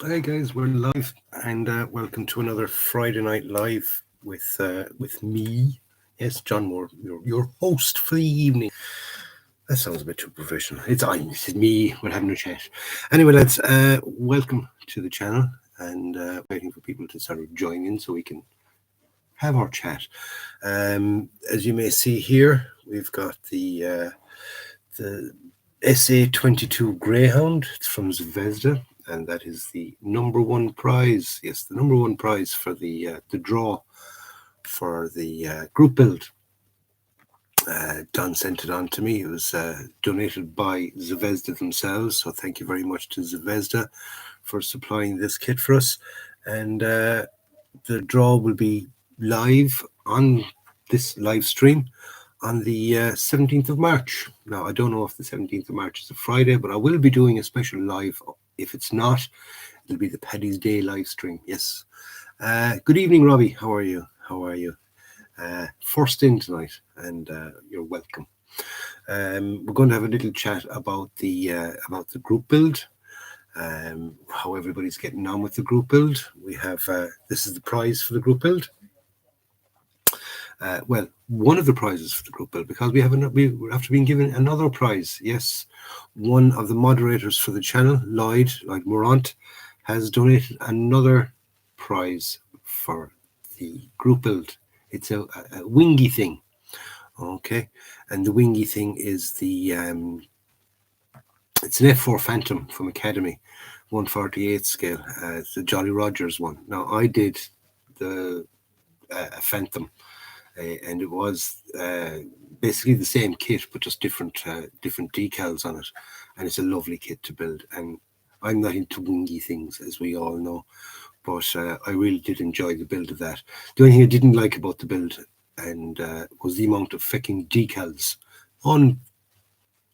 Hey guys, we're live, and welcome to another Friday Night Live with me. Yes, John Moore, your host for the evening. That sounds a bit too professional. It's me. We're having a chat. Anyway, lads, welcome to the channel, and waiting for people to sort of join in so we can have our chat. As you may see here, we've got the SA22 Greyhound. It's from Zvezda, and that is the number one prize. Yes, the number one prize for the draw for the group build. Don sent it on to me. It was donated by Zvezda themselves, so thank you very much to Zvezda for supplying this kit for us. And the draw will be live on this live stream on the 17th of March. Now, I don't know if the 17th of March is a Friday, but I will be doing a special live. If it's not, it'll be the Paddy's Day live stream. Yes. Good evening, Robbie. How are you? How are you? First in tonight, and you're welcome. We're going to have a little chat about the group build, how everybody's getting on with the group build. We have this is the prize for the group build. Well, one of the prizes for the group build, because we have to be given another prize. Yes, one of the moderators for the channel, Lloyd Morant, has donated another prize for the group build. It's a wingy thing, okay, and the wingy thing is it's an F4 Phantom from Academy, 148 scale. It's the Jolly Rogers one. Now I did the Phantom. And it was basically the same kit, but just different decals on it. And it's a lovely kit to build. And I'm not into wingy things, as we all know, but I really did enjoy the build of that. The only thing I didn't like about the build was the amount of fucking decals on.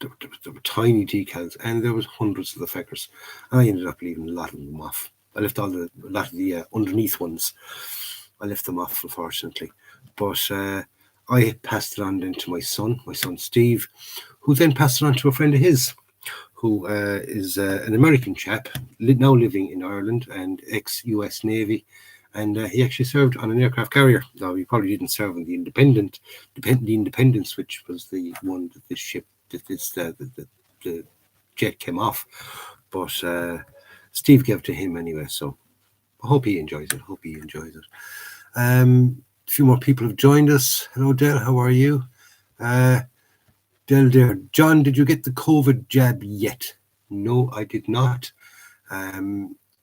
There were tiny decals, and there was hundreds of the feckers. I ended up leaving a lot of them off. I left a lot of the underneath ones. I left them off, unfortunately. But I passed it on then to my son Steve, who then passed it on to a friend of his, who is an American chap, now living in Ireland and ex-US Navy. And he actually served on an aircraft carrier. Now, he probably didn't serve on the Independence, which was the one that this ship, the jet came off. But Steve gave it to him anyway, so I hope he enjoys it. A few more people have joined us. Hello, Del. How are you? Del there. John, did you get the COVID jab yet? No, I did not. I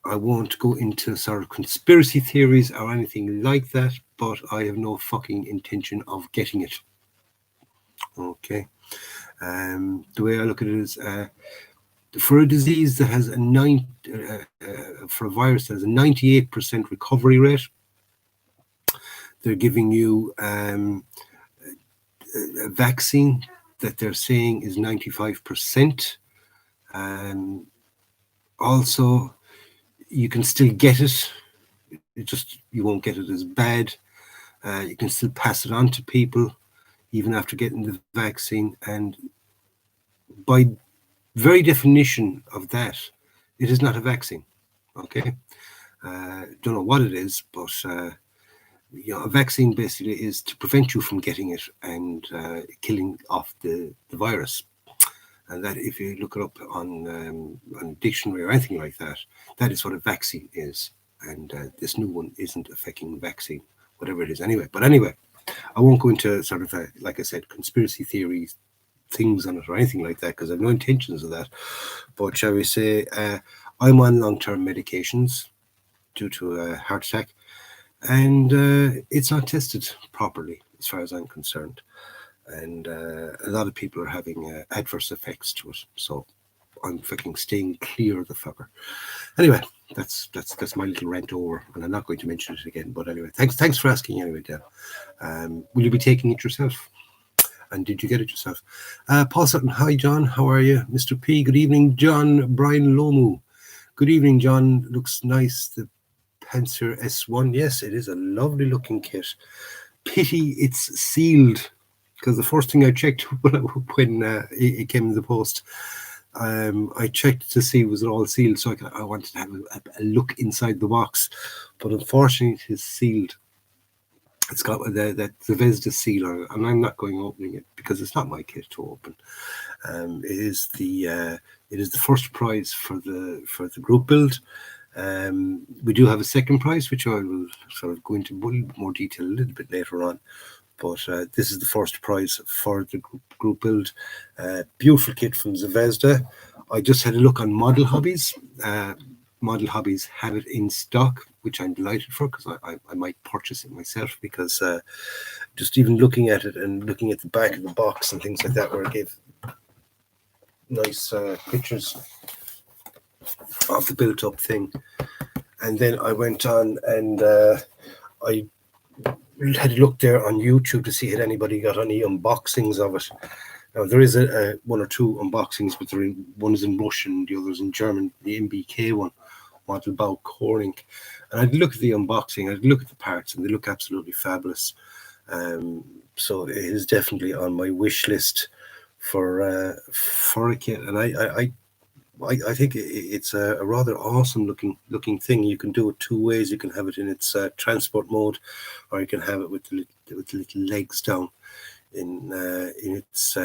won't go into sort of conspiracy theories or anything like that, but I have no fucking intention of getting it. Okay. The way I look at it is for a disease that has for a virus that has a 98% recovery rate, they're giving you a vaccine that they're saying is 95%. Also, you can still get it. You won't get it as bad. You can still pass it on to people even after getting the vaccine. And by very definition of that, it is not a vaccine. Okay. Don't know what it is, but a vaccine basically is to prevent you from getting it and killing off the virus. And that, if you look it up on dictionary or anything like that, that is what a vaccine is. And this new one isn't a fucking vaccine, whatever it is. Anyway, I won't go into sort of, like I said, conspiracy theories, things on it or anything like that, because I have no intentions of that. But shall we say, I'm on long-term medications due to a heart attack. And it's not tested properly as far as I'm concerned. And a lot of people are having adverse effects to it. So I'm fucking staying clear of the fucker. Anyway, that's my little rant over, and I'm not going to mention it again. But anyway, thanks for asking anyway, Del. Will you be taking it yourself? And did you get it yourself? Paul Sutton, hi John, how are you? Mr. P, good evening. John Brian Lomu, good evening, John. Looks nice. The Panzer S1, yes, it is a lovely looking kit. Pity it's sealed, because the first thing I checked when it came in the post, I checked to see was it all sealed, so I wanted to have a look inside the box, but unfortunately it is sealed. It's got the Zvezda seal on it, and I'm not going opening it because it's not my kit to open. It is the first prize for the group build. We do have a second prize, which I will sort of go into more detail a little bit later on. But this is the first prize for the group build. Beautiful kit from Zvezda. I just had a look on Model Hobbies. Model Hobbies have it in stock, which I'm delighted for, because I might purchase it myself, because just even looking at it and looking at the back of the box and things like that, where it gave nice pictures of the built-up thing. And then I went on and I had a look there on YouTube to see had anybody got any unboxings of it. Now there is a one or two unboxings, but one is in Russian, the other's in German. The MBK one, Modelbau Koring, and I'd look at the unboxing, I'd look at the parts, and they look absolutely fabulous. So it is definitely on my wish list for a kit, and I think it's a rather awesome looking thing. You can do it two ways. You can have it in its transport mode, or you can have it with the little legs down in its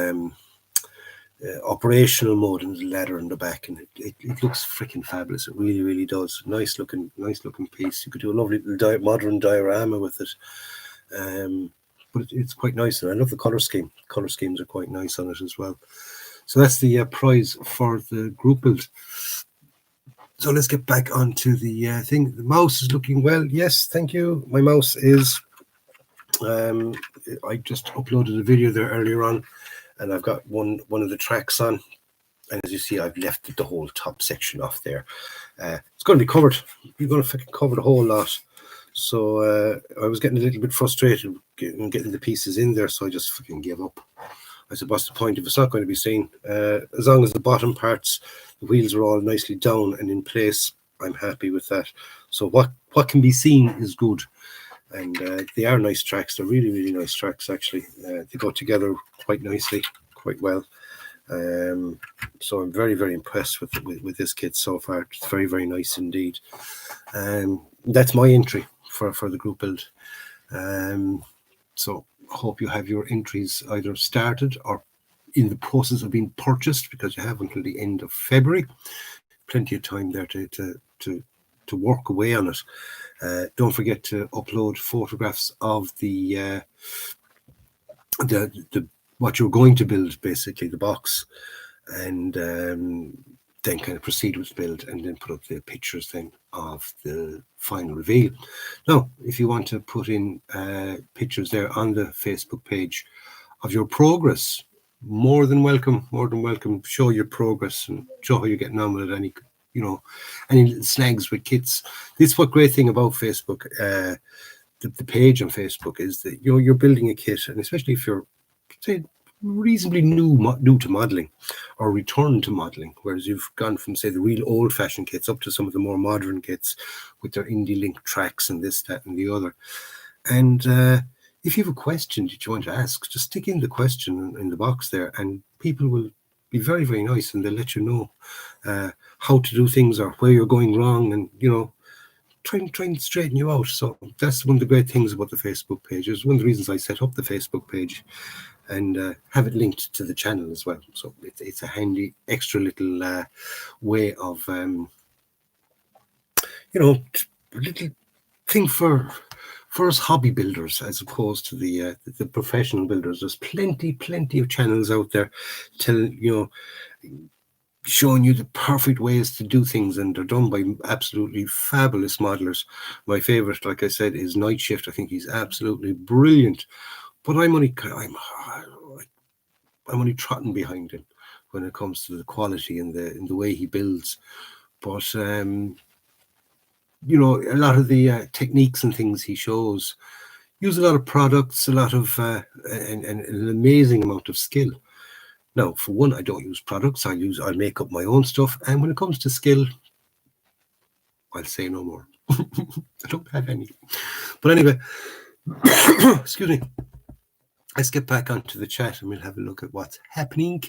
operational mode, and the ladder in the back, and it looks freaking fabulous. It really does. Nice looking piece. You could do a lovely modern diorama with it. But it's quite nice, and I love the color scheme. Color schemes are quite nice on it as well. So that's the prize for the group build. So let's get back onto the thing. The mouse is looking well. Yes, thank you. My mouse is. I just uploaded a video there earlier on, and I've got one of the tracks on. And as you see, I've left the whole top section off there. It's going to be covered. You're going to cover the whole lot. So I was getting a little bit frustrated getting the pieces in there, so I just fucking gave up. I said, what's the point if it's not going to be seen? As long as the bottom parts, the wheels are all nicely down and in place, I'm happy with that. So what can be seen is good. And they are nice tracks. They're really nice tracks, actually. They go together quite nicely, quite well. So I'm very impressed with this kit so far. It's very nice indeed. That's my entry for the group build. So hope you have your entries either started or in the process of being purchased, because you have until the end of February. Plenty of time there to work away on it. Don't forget to upload photographs of the what you're going to build, basically the box, and then kind of proceed with the build, and then put up the pictures then of the final reveal. Now, if you want to put in pictures there on the Facebook page of your progress, more than welcome. Show your progress and show how you're getting on with it. Any snags with kits. This is what great thing about Facebook, the page on Facebook, is that you're building a kit, and especially if you're, say, reasonably new to modeling or return to modeling, whereas you've gone from, say, the real old-fashioned kits up to some of the more modern kits with their IndieLink tracks and this, that, and the other. And if you have a question that you want to ask, just stick in the question in the box there, and people will be very nice, and they'll let you know how to do things or where you're going wrong, and try and straighten you out. So that's one of the great things about the Facebook page. It's one of the reasons I set up the Facebook page, and have it linked to the channel as well. So it's a handy extra little way of little thing for us hobby builders, as opposed to the professional builders. There's plenty of channels out there showing you the perfect ways to do things, and they're done by absolutely fabulous modelers. My favorite, like I said, is Night Shift. I think he's absolutely brilliant, but I'm only trotting behind him when it comes to the quality and the way he builds. But a lot of the techniques and things he shows use a lot of products, a lot of an amazing amount of skill. Now, for one, I don't use products. I'll make up my own stuff. And when it comes to skill, I'll say no more. I don't have any. But anyway, excuse me. Let's get back onto the chat, and we'll have a look at what's happening.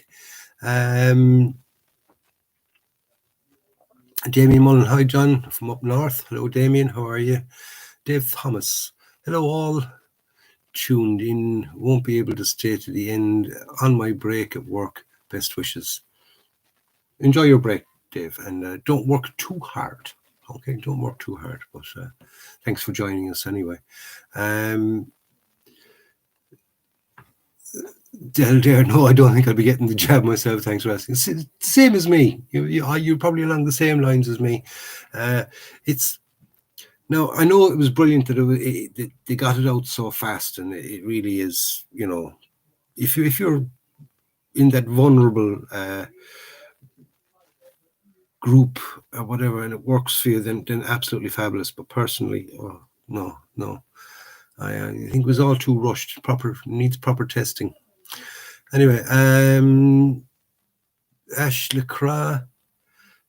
Damien Mullen, hi John from up north. Hello Damien, how are you? Dave Thomas, hello all tuned in. Won't be able to stay to the end on my break at work. Best wishes. Enjoy your break, Dave, and don't work too hard. Okay, don't work too hard. But thanks for joining us anyway. Dare, no, I don't think I'll be getting the jab myself. Thanks for asking. Same as me. You're probably along the same lines as me. It's now I know it was brilliant that they got it out so fast, and it really is. You know, if you're in that vulnerable group or whatever, and it works for you, then absolutely fabulous. But personally, oh, no, I think it was all too rushed. Needs proper testing. Anyway, Ash Lecra.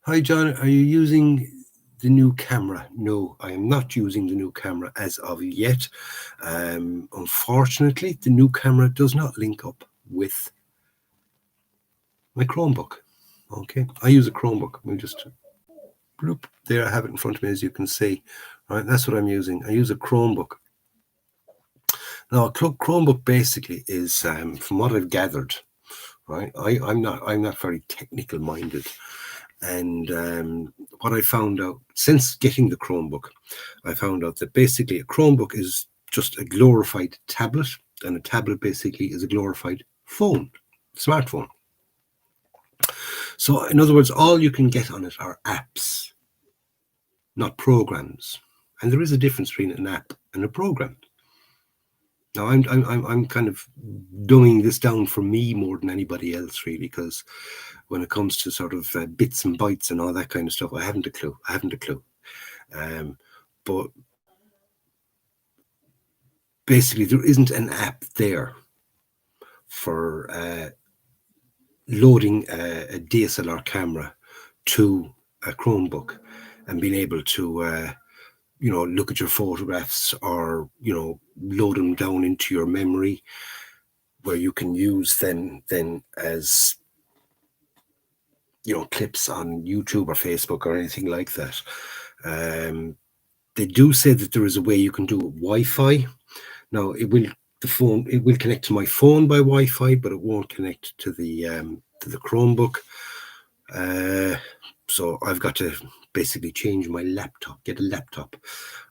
Hi, John. Are you using the new camera? No, I am not using the new camera as of yet. Unfortunately, the new camera does not link up with my Chromebook. Okay, I use a Chromebook. We'll just bloop. There, I have it in front of me, as you can see. All right, that's what I'm using. I use a Chromebook. Now, a Chromebook basically is, from what I've gathered, right? I'm not very technical minded. And what I found out since getting the Chromebook, I found out that basically a Chromebook is just a glorified tablet, and a tablet basically is a glorified phone, smartphone. So in other words, all you can get on it are apps, not programs. And there is a difference between an app and a program. Now I'm kind of dumbing this down for me more than anybody else, really, because when it comes to sort of bits and bytes and all that kind of stuff, I haven't a clue. But basically, there isn't an app there for loading a DSLR camera to a Chromebook and being able to look at your photographs, or load them down into your memory, where you can use then as clips on YouTube or Facebook or anything like that. They do say that there is a way you can do it Wi-Fi. Now it will connect to my phone by Wi-Fi, but it won't connect to the Chromebook. So I've got to basically change my laptop, get a laptop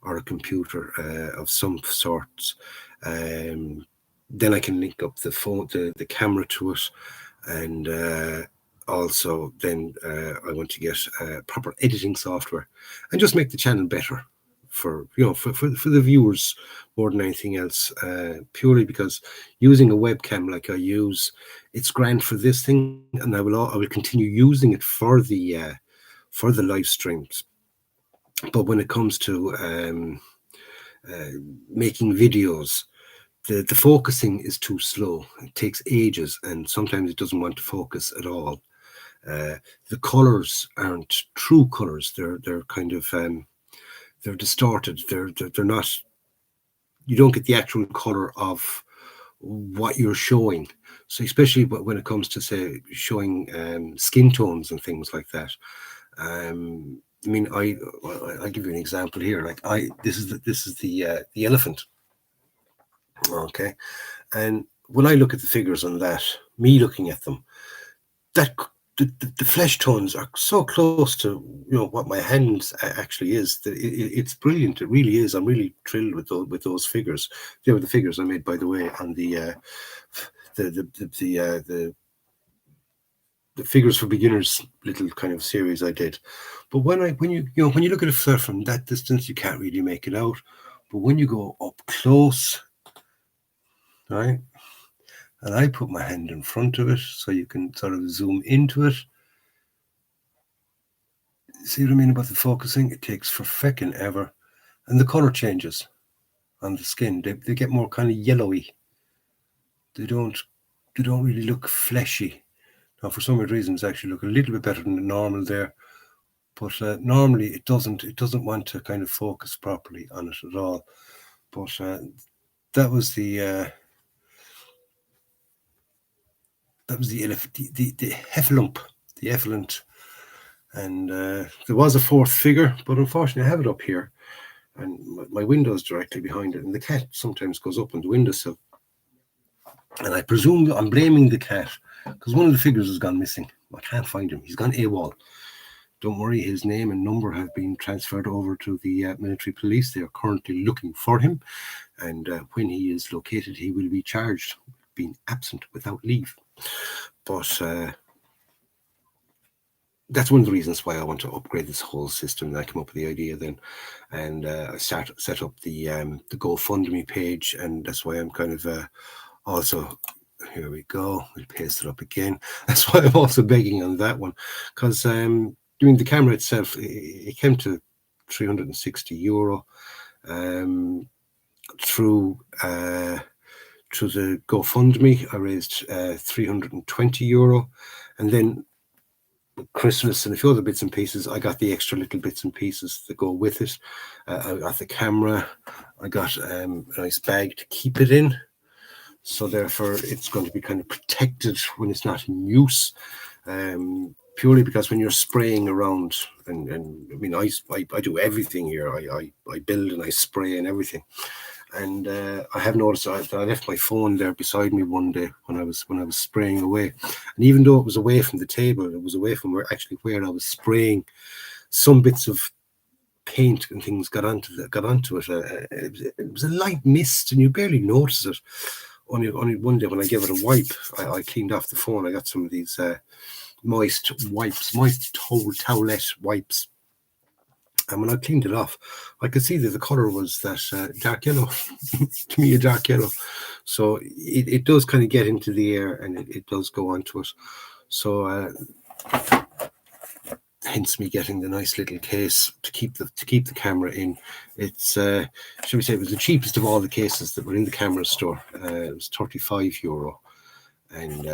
or a computer of some sorts. Then I can link up the phone, the camera to it, and also then I want to get proper editing software and just make the channel better for the viewers more than anything else, purely because using a webcam like I use, it's grand for this thing, and I will continue using it for the live streams. But when it comes to making videos, the focusing is too slow. It takes ages, and sometimes it doesn't want to focus at all. The colors aren't true colors. They're kind of they're distorted. They're not. You don't get the actual color of what you're showing. So especially when it comes to, say, showing skin tones and things like that. I mean, I'll give you an example here. Like this is the elephant. Okay, and when I look at the figures on that, me looking at them, that the flesh tones are so close to what my hands actually is. That it's brilliant. It really is. I'm really thrilled with those figures. They were the figures I made, by the way, on the figures for beginners little kind of series I did. But when you look at a fur from that distance, you can't really make it out. But when you go up close, right, and I put my hand in front of it so you can sort of zoom into it. See what I mean about the focusing? It takes for feckin' ever. And the color changes on the skin. They get more kind of yellowy. They don't really look fleshy. Now, for some weird reasons, actually look a little bit better than the normal there. But normally it doesn't want to kind of focus properly on it at all. But that was the heffalump, the effluent And there was a fourth figure, but unfortunately I have it up here, and my window is directly behind it, and the cat sometimes goes up on the windowsill. And I presume I'm blaming the cat because one of the figures has gone missing. I can't find him. He's gone AWOL. Don't worry, his name and number have been transferred over to the military police. They are currently looking for him, and when he is located, he will be charged being absent without leave. But that's one of the reasons why I want to upgrade this whole system. And I came up with the idea then, and I set up the GoFundMe page, and that's why I'm kind of also. Here we go. We'll paste it up again. That's why I'm also begging on that one, because doing the camera itself, it came to €360 through the GoFundMe. I raised €320, and then Christmas and a few other bits and pieces, I got the extra little bits and pieces that go with it. I got the camera. I got a nice bag to keep it in. So therefore, it's going to be kind of protected when it's not in use. Purely because when you're spraying around, and I mean, I do everything here. I build and I spray and everything. And I have noticed that I left my phone there beside me one day when I was spraying away. And even though it was away from the table, it was away from where I was spraying. Some bits of paint and things got onto it. It was a light mist, and you barely notice it. Only one day when I gave it a wipe, I cleaned off the phone. I got some of these moist towelette wipes. And when I cleaned it off, I could see that the color was that dark yellow, to me, a dark yellow. So it does kind of get into the air, and it does go onto it. So hence me getting the nice little case to keep the camera in. It's shall we say, it was the cheapest of all the cases that were in the camera store. It was €35, and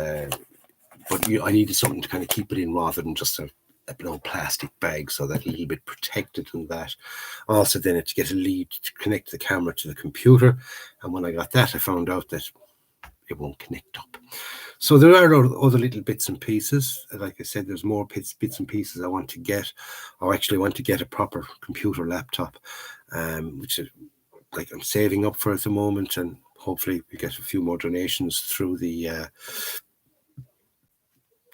but I needed something to kind of keep it in rather than just a plastic bag, so that a little bit protected and that. Also then to get a lead to connect the camera to the computer, and when I got that, I found out that it won't connect up. So there are other little bits and pieces. Like I said, there's more bits and pieces I want to get. I actually want to get a proper computer laptop, which is like I'm saving up for at the moment, and hopefully we get a few more donations through the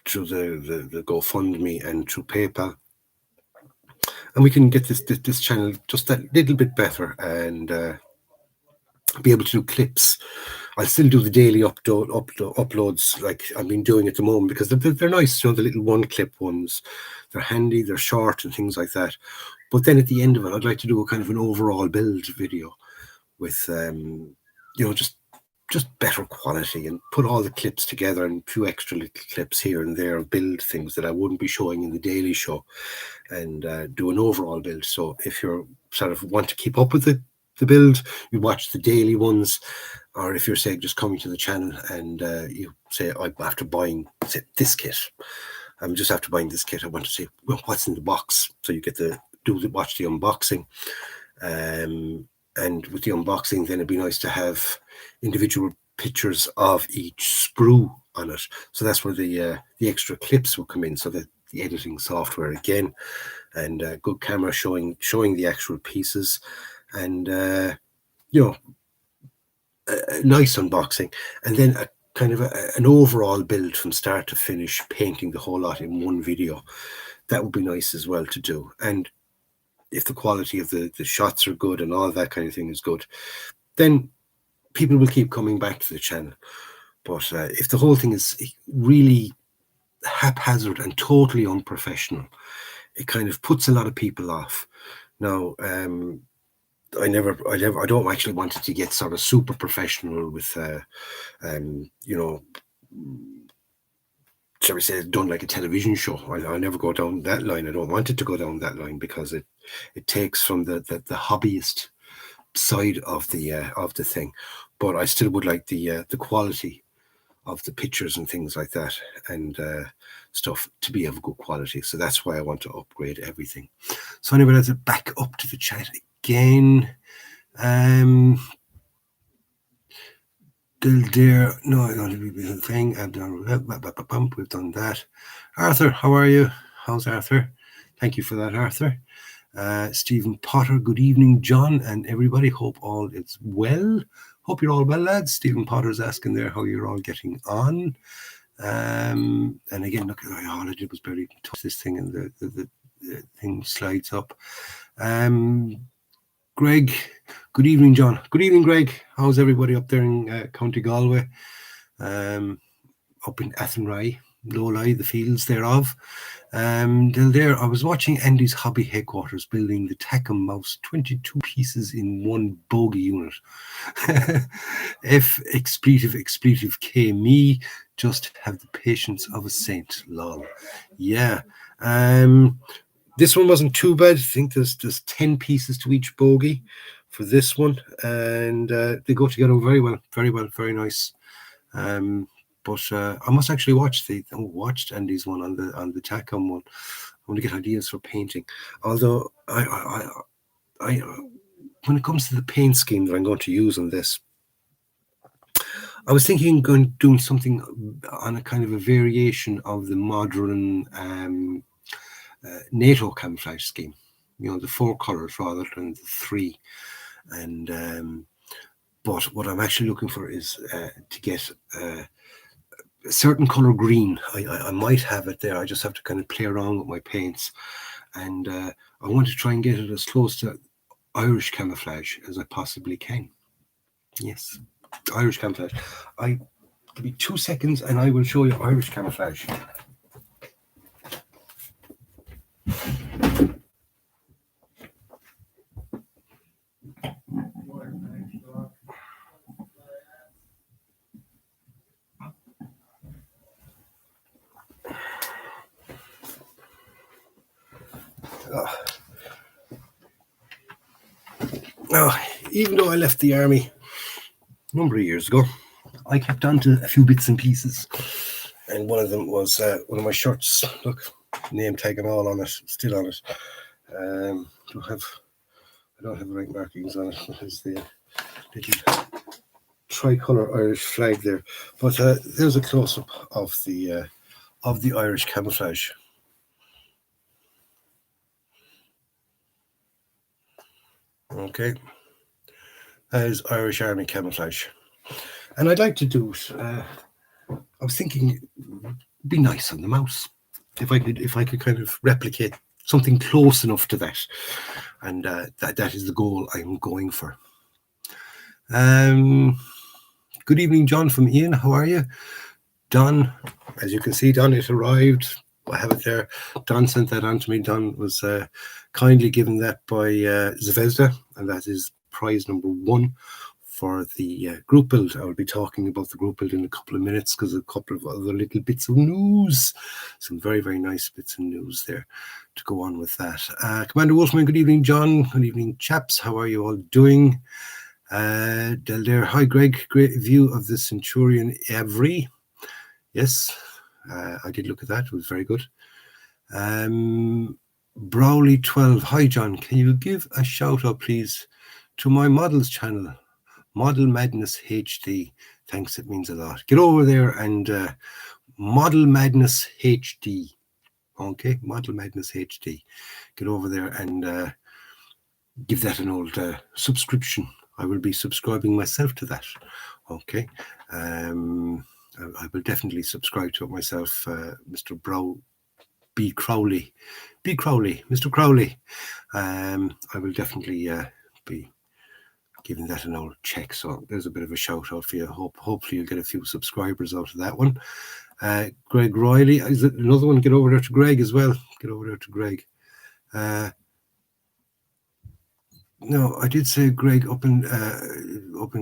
GoFundMe and through PayPal, and we can get this channel just that little bit better, and be able to do clips. I'll still do the daily uploads like I've been doing at the moment, because they're nice, the little one-clip ones. They're handy, they're short and things like that. But then at the end of it, I'd like to do a kind of an overall build video with, just better quality, and put all the clips together and a few extra little clips here and there, and build things that I wouldn't be showing in the daily show, and do an overall build. So if you're sort of want to keep up with the build, you watch the daily ones. Or if you're, say, just coming to the channel and you say, after buying, say, this kit, I'm just after buying this kit, I want to say, well, what's in the box? So you get to watch the unboxing. And with the unboxing, then it'd be nice to have individual pictures of each sprue on it. So that's where the extra clips will come in. So the editing software again, and good camera showing the actual pieces, and a nice unboxing, and then a kind of an overall build from start to finish, painting the whole lot in one video. That would be nice as well to do. And if the quality of the shots are good and all that kind of thing is good, then people will keep coming back to the channel. But if the whole thing is really haphazard and totally unprofessional, it kind of puts a lot of people off. Now, I don't actually want it to get sort of super professional with, shall we say, done like a television show. I never go down that line. I don't want it to go down that line, because it takes from the hobbyist side of the thing. But I still would like the quality of the pictures and things like that, and stuff to be of good quality. So that's why I want to upgrade everything. So anyway, let's back up to the chat again. Dear, no, I don't have a thing. We've done that. Arthur, how are you? How's Arthur? Thank you for that, Arthur. Stephen Potter, good evening, John and everybody. Hope all is well. Hope you're all well, lads. Stephen Potter's asking there how you're all getting on. And again, look, all I did was barely touch this thing and the thing slides up. Greg, good evening, John. Good evening, Greg. How's everybody up there in County Galway? Up in Athenry, Lowlie, the fields thereof. There, I was watching Andy's hobby headquarters building the Tacom mouse, 22 pieces in one bogey unit. F expletive K me, just have the patience of a saint, lol. Yeah. This one wasn't too bad. I think there's 10 pieces to each bogey for this one, and they go together very well, very nice. But I must actually watched Andy's one on the Tacom one. I want to get ideas for painting. Although I when it comes to the paint scheme that I'm going to use on this, I was thinking doing something on a kind of a variation of the modern NATO camouflage scheme. You know, the 4 colors rather than the 3. And but what I'm actually looking for is to get a certain color green. I might have it there. I just have to kind of play around with my paints, and I want to try and get it as close to Irish camouflage as I possibly can. Yes, Irish camouflage. Give me 2 seconds and I will show you Irish camouflage. Now, even though I left the army a number of years ago, I kept on to a few bits and pieces, and one of them was one of my shirts. Look, name tag and all on it, still on it. I don't have the right markings on it. There's the little tricolour Irish flag there, but there's a close-up of the Irish camouflage. Okay, that is Irish Army camouflage, and I'd like to do it. I was thinking it'd be nice on the mouse if I could kind of replicate something close enough to that, and that is the goal I'm going for. Good evening, John from Ian. How are you? Don, as you can see, Don, it arrived. I have it there. Don sent that on to me. Don was kindly given that by Zvezda, and that is prize number 1 for the group build. I will be talking about the group build in a couple of minutes because a couple of other little bits of news, some very, very nice bits of news there to go on with that. Commander Wolfman, good evening, John. Good evening, chaps. How are you all doing? Del hi, Greg. Great view of the Centurion Avery. Yes, I did look at that. It was very good. Browley 12. Hi, John. Can you give a shout out, please, to my models channel, Model Madness HD? Thanks. It means a lot. Get over there and Model Madness HD. Okay, Model Madness HD. Get over there and give that an old subscription. I will be subscribing myself to that. Okay. I will definitely subscribe to it myself, Mr. B. Crowley, Mr. Crowley. I will definitely be giving that an old check. So there's a bit of a shout out for you. Hopefully you'll get a few subscribers out of that one. Greg Riley, is it another one? Get over there to Greg as well. Get over there to Greg. No, I did say Greg up in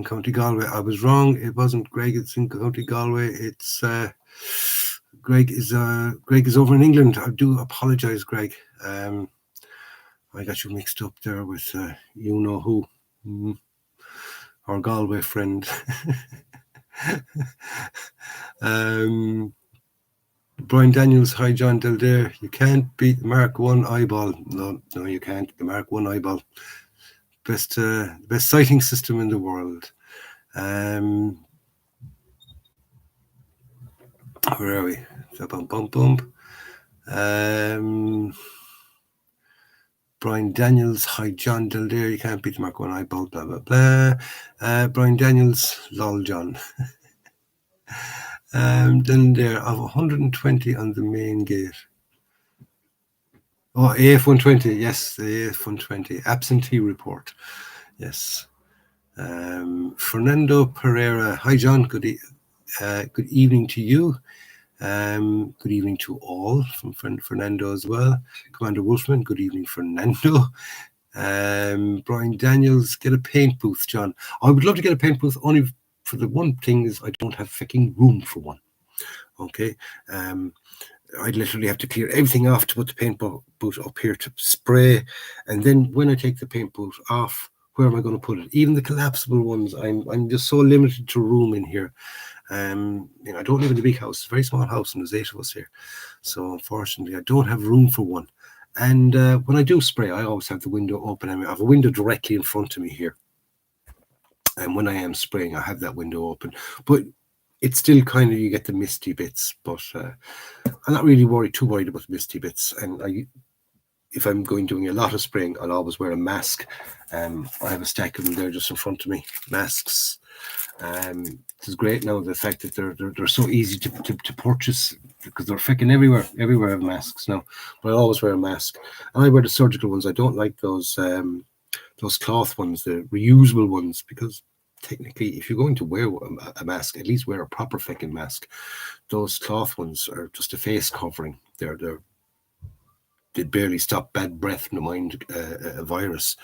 County Galway. I was wrong. It wasn't Greg. It's in County Galway. It's Greg is over in England. I do apologise, Greg. I got you mixed up there with you know who, our Galway friend. Brian Daniels, hi John Dildare. You can't beat the Mark 1 eyeball. No, you can't. The Mark 1 eyeball. Best sighting system in the world. Where are we? Bump. Brian Daniels, hi John Del Dare, you can't beat the Mark 1 eyeball, blah blah blah. Brian Daniels, lol John. Then there of 120 on the main gate. Oh, AF120, yes, the AF120 absentee report, yes. Fernando Pereira, hi John, good evening to you. Good evening to all from Fernando as well. Commander Wolfman, good evening, Fernando. Brian Daniels, get a paint booth, John. I would love to get a paint booth, only for the one thing is I don't have fucking room for one. Okay. I'd literally have to clear everything off to put the paint booth up here to spray. And then when I take the paint booth off, where am I going to put it? Even the collapsible ones, I'm just so limited to room in here. I don't live in a big house. It's a very small house, and there's 8 of us here. So unfortunately, I don't have room for one. And when I do spray, I always have the window open. I have a window directly in front of me here. And when I am spraying, I have that window open. But it's still kind of, you get the misty bits. But I'm not really too worried about the misty bits. And if I'm doing a lot of spraying, I'll always wear a mask. I have a stack of them there just in front of me, masks. It's great now, the fact that they're so easy to purchase, because they're freaking everywhere. Everywhere I have masks now, but I always wear a mask. And I wear the surgical ones. I don't like those cloth ones, the reusable ones, because technically, if you're going to wear a mask, at least wear a proper fucking mask. Those cloth ones are just a face covering. They barely stop bad breath, no mind a virus.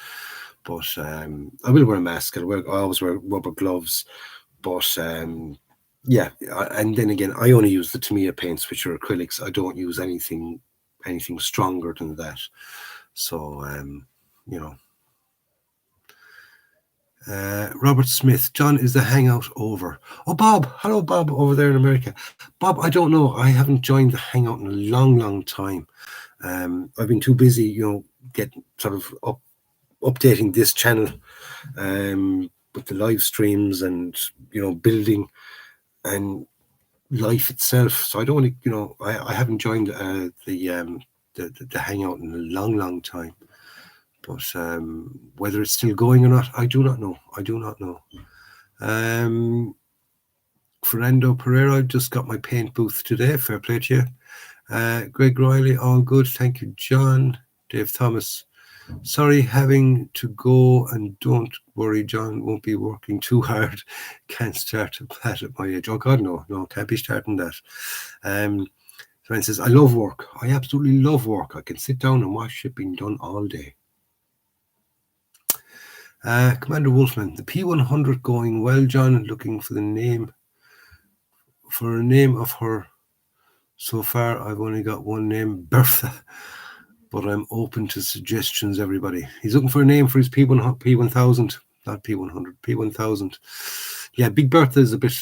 But I will wear a mask. I always wear rubber gloves. But yeah, and then again, I only use the Tamiya paints, which are acrylics. I don't use anything stronger than that. So Robert Smith, John, is the hangout over? Oh, Bob, hello, Bob, over there in America. Bob, I don't know. I haven't joined the hangout in a long time. I've been too busy, getting sort of updating this channel with the live streams and building and life itself. So I don't want to, I haven't joined the hangout in a long time. But whether it's still going or not, I do not know. Fernando Pereira, I just got my paint booth today. Fair play to you. Greg Riley, all good. Thank you, John. Dave Thomas, sorry having to go, and don't worry, John, won't be working too hard. Can't start that at my age. Oh God, no, can't be starting that. Someone says, I love work. I absolutely love work. I can sit down and watch it being done all day. Commander Wolfman, the P100 going well, John. Looking for a name of her. So far, I've only got one name, Bertha. But I'm open to suggestions, everybody. He's looking for a name for his P1000, not P100, P1000. Yeah, Big Bertha is a bit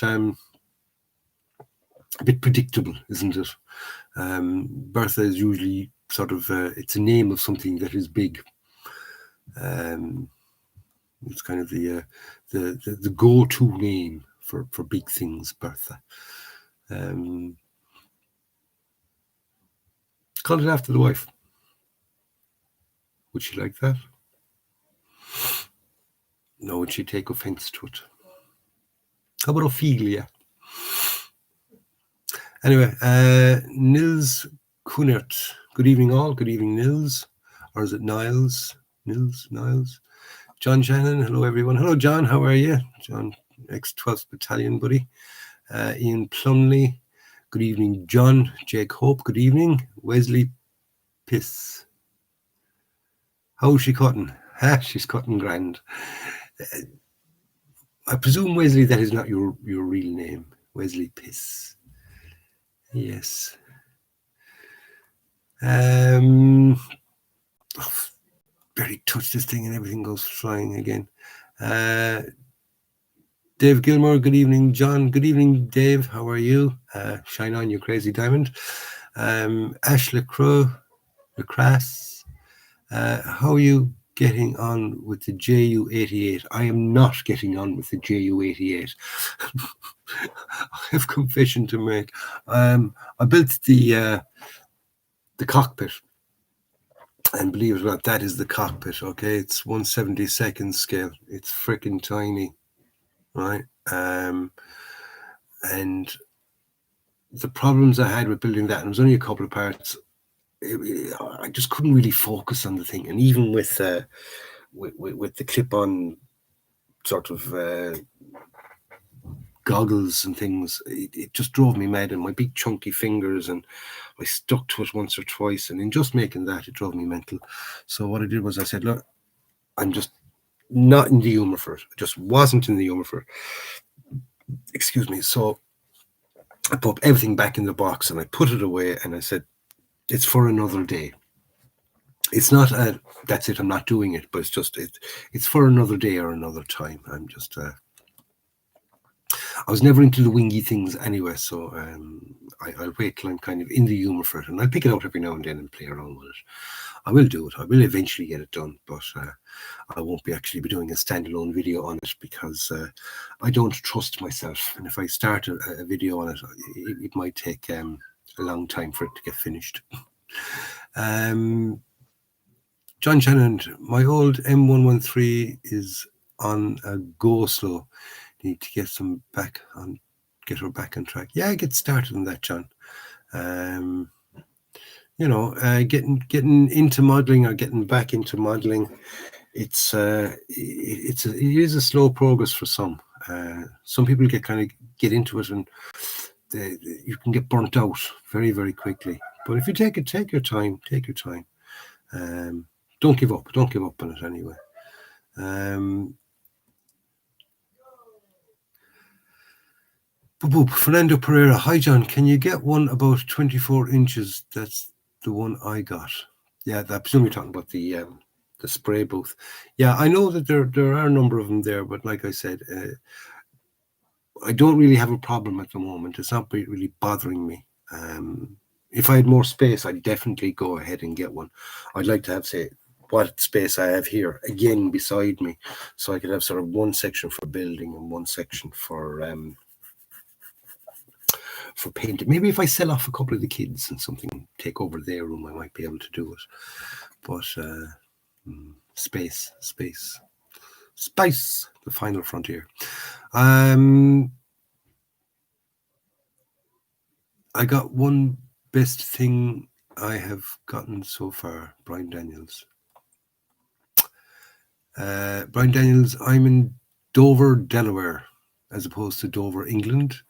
predictable, isn't it? Bertha is usually sort of, it's a name of something that is big. It's kind of the go-to name for big things, Bertha. Call it after the wife. Would she like that? No, would she take offense to it? How about Ophelia? Anyway, Nils Kunert. Good evening, all. Good evening, Nils. Or is it Niles? Niles. John Shannon. Hello, everyone. Hello, John. How are you? John, ex-12th Battalion buddy. Ian Plumley. Good evening, John. Jake Hope. Good evening. Wesley Piss. How's she cutting? She's cutting grand. I presume, Wesley, that is not your real name. Wesley Piss. Yes. Barely touch this thing and everything goes flying again. Dave Gilmore, good evening. John, good evening, Dave. How are you? Shine on, you crazy diamond. Ash Lacrasse, how are you getting on with the JU-88? I am not getting on with the JU-88. I have confession to make. I built the the cockpit. And believe it or not, that is the cockpit, okay? It's 1/72nd scale. It's freaking tiny, right? And the problems I had with building that, and it was only a couple of parts, I just couldn't really focus on the thing. And even with the clip-on sort of goggles and things, it just drove me mad. And my big chunky fingers, and I stuck to it once or twice, and in just making that, it drove me mental. So what I did was I said, look, I'm just not in the humor for it. I just wasn't in the humor for it. Excuse me. So I put everything back in the box and I put it away, and I said, it's for another day. It's not that's it, I'm not doing it, but it's just it's for another day or another time. I'm just I was never into the wingy things anyway, so I'll wait till I'm kind of in the humor for it, and I'll pick it out every now and then and play around with it. I will do it. I will eventually get it done, but I won't be actually be doing a standalone video on it because I don't trust myself. And if I start a video on it, it might take a long time for it to get finished. John Shannon, my old M113 is on a go slow. Need to get her back on track. Yeah, get started on that, John. Getting into modeling or getting back into modeling, it is a slow progress for some. Some people get into it, and you can get burnt out very, very quickly. But if you take your time. Don't give up. Don't give up on it anyway. Fernando Pereira, hi John, can you get one about 24 inches? That's the one I got. Yeah, I presume you're talking about the spray booth. Yeah, I know that there are a number of them there, but like I said, I don't really have a problem at the moment. It's not really bothering me. If I had more space, I'd definitely go ahead and get one. I'd like to have, say, what space I have here again beside me, so I could have sort of one section for building and one section for painting. Maybe if I sell off a couple of the kids and something take over their room, I might be able to do it. But space, the final frontier. I got one best thing I have gotten so far, Brian Daniels. Brian Daniels, I'm in Dover, Delaware, as opposed to Dover, England.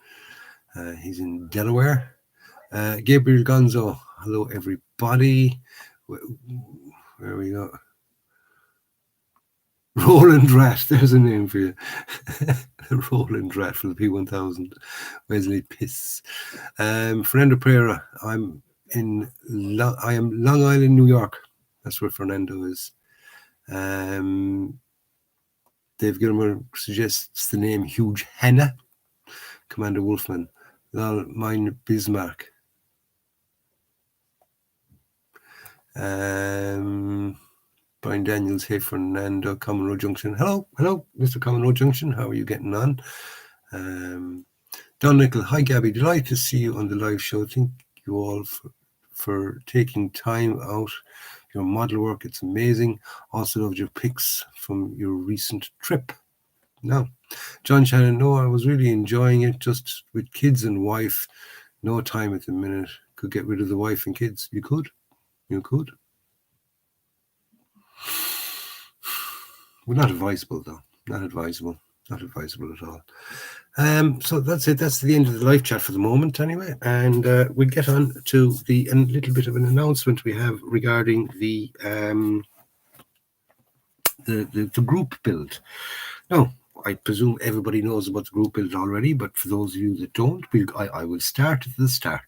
He's in Delaware. Gabriel Gonzo, hello everybody. Where we go? Roland Rat, there's a name for you. Roland Rat for the P1000. Wesley Piss. Fernando Pereira, I am Long Island, New York. That's where Fernando is. Dave Gilmer suggests the name Huge Henna. Commander Wolfman. Lol, mine Bismarck. Brian Daniels, hey Fernando, Common Road Junction. Hello, Mr. Common Road Junction. How are you getting on? Don Nickel, hi Gabby, delighted to see you on the live show. Thank you all for taking time out your model work. It's amazing. Also loved your pics from your recent trip. No, John Shannon, no, I was really enjoying it, just with kids and wife. No time at the minute. Could get rid of the wife and kids. You could. Well, not advisable though. Not advisable at all. So that's it. That's the end of the live chat for the moment anyway. And we'll get on to a little bit of an announcement we have regarding the group build. Now, I presume everybody knows about the group build already, but for those of you that don't, I will start at the start.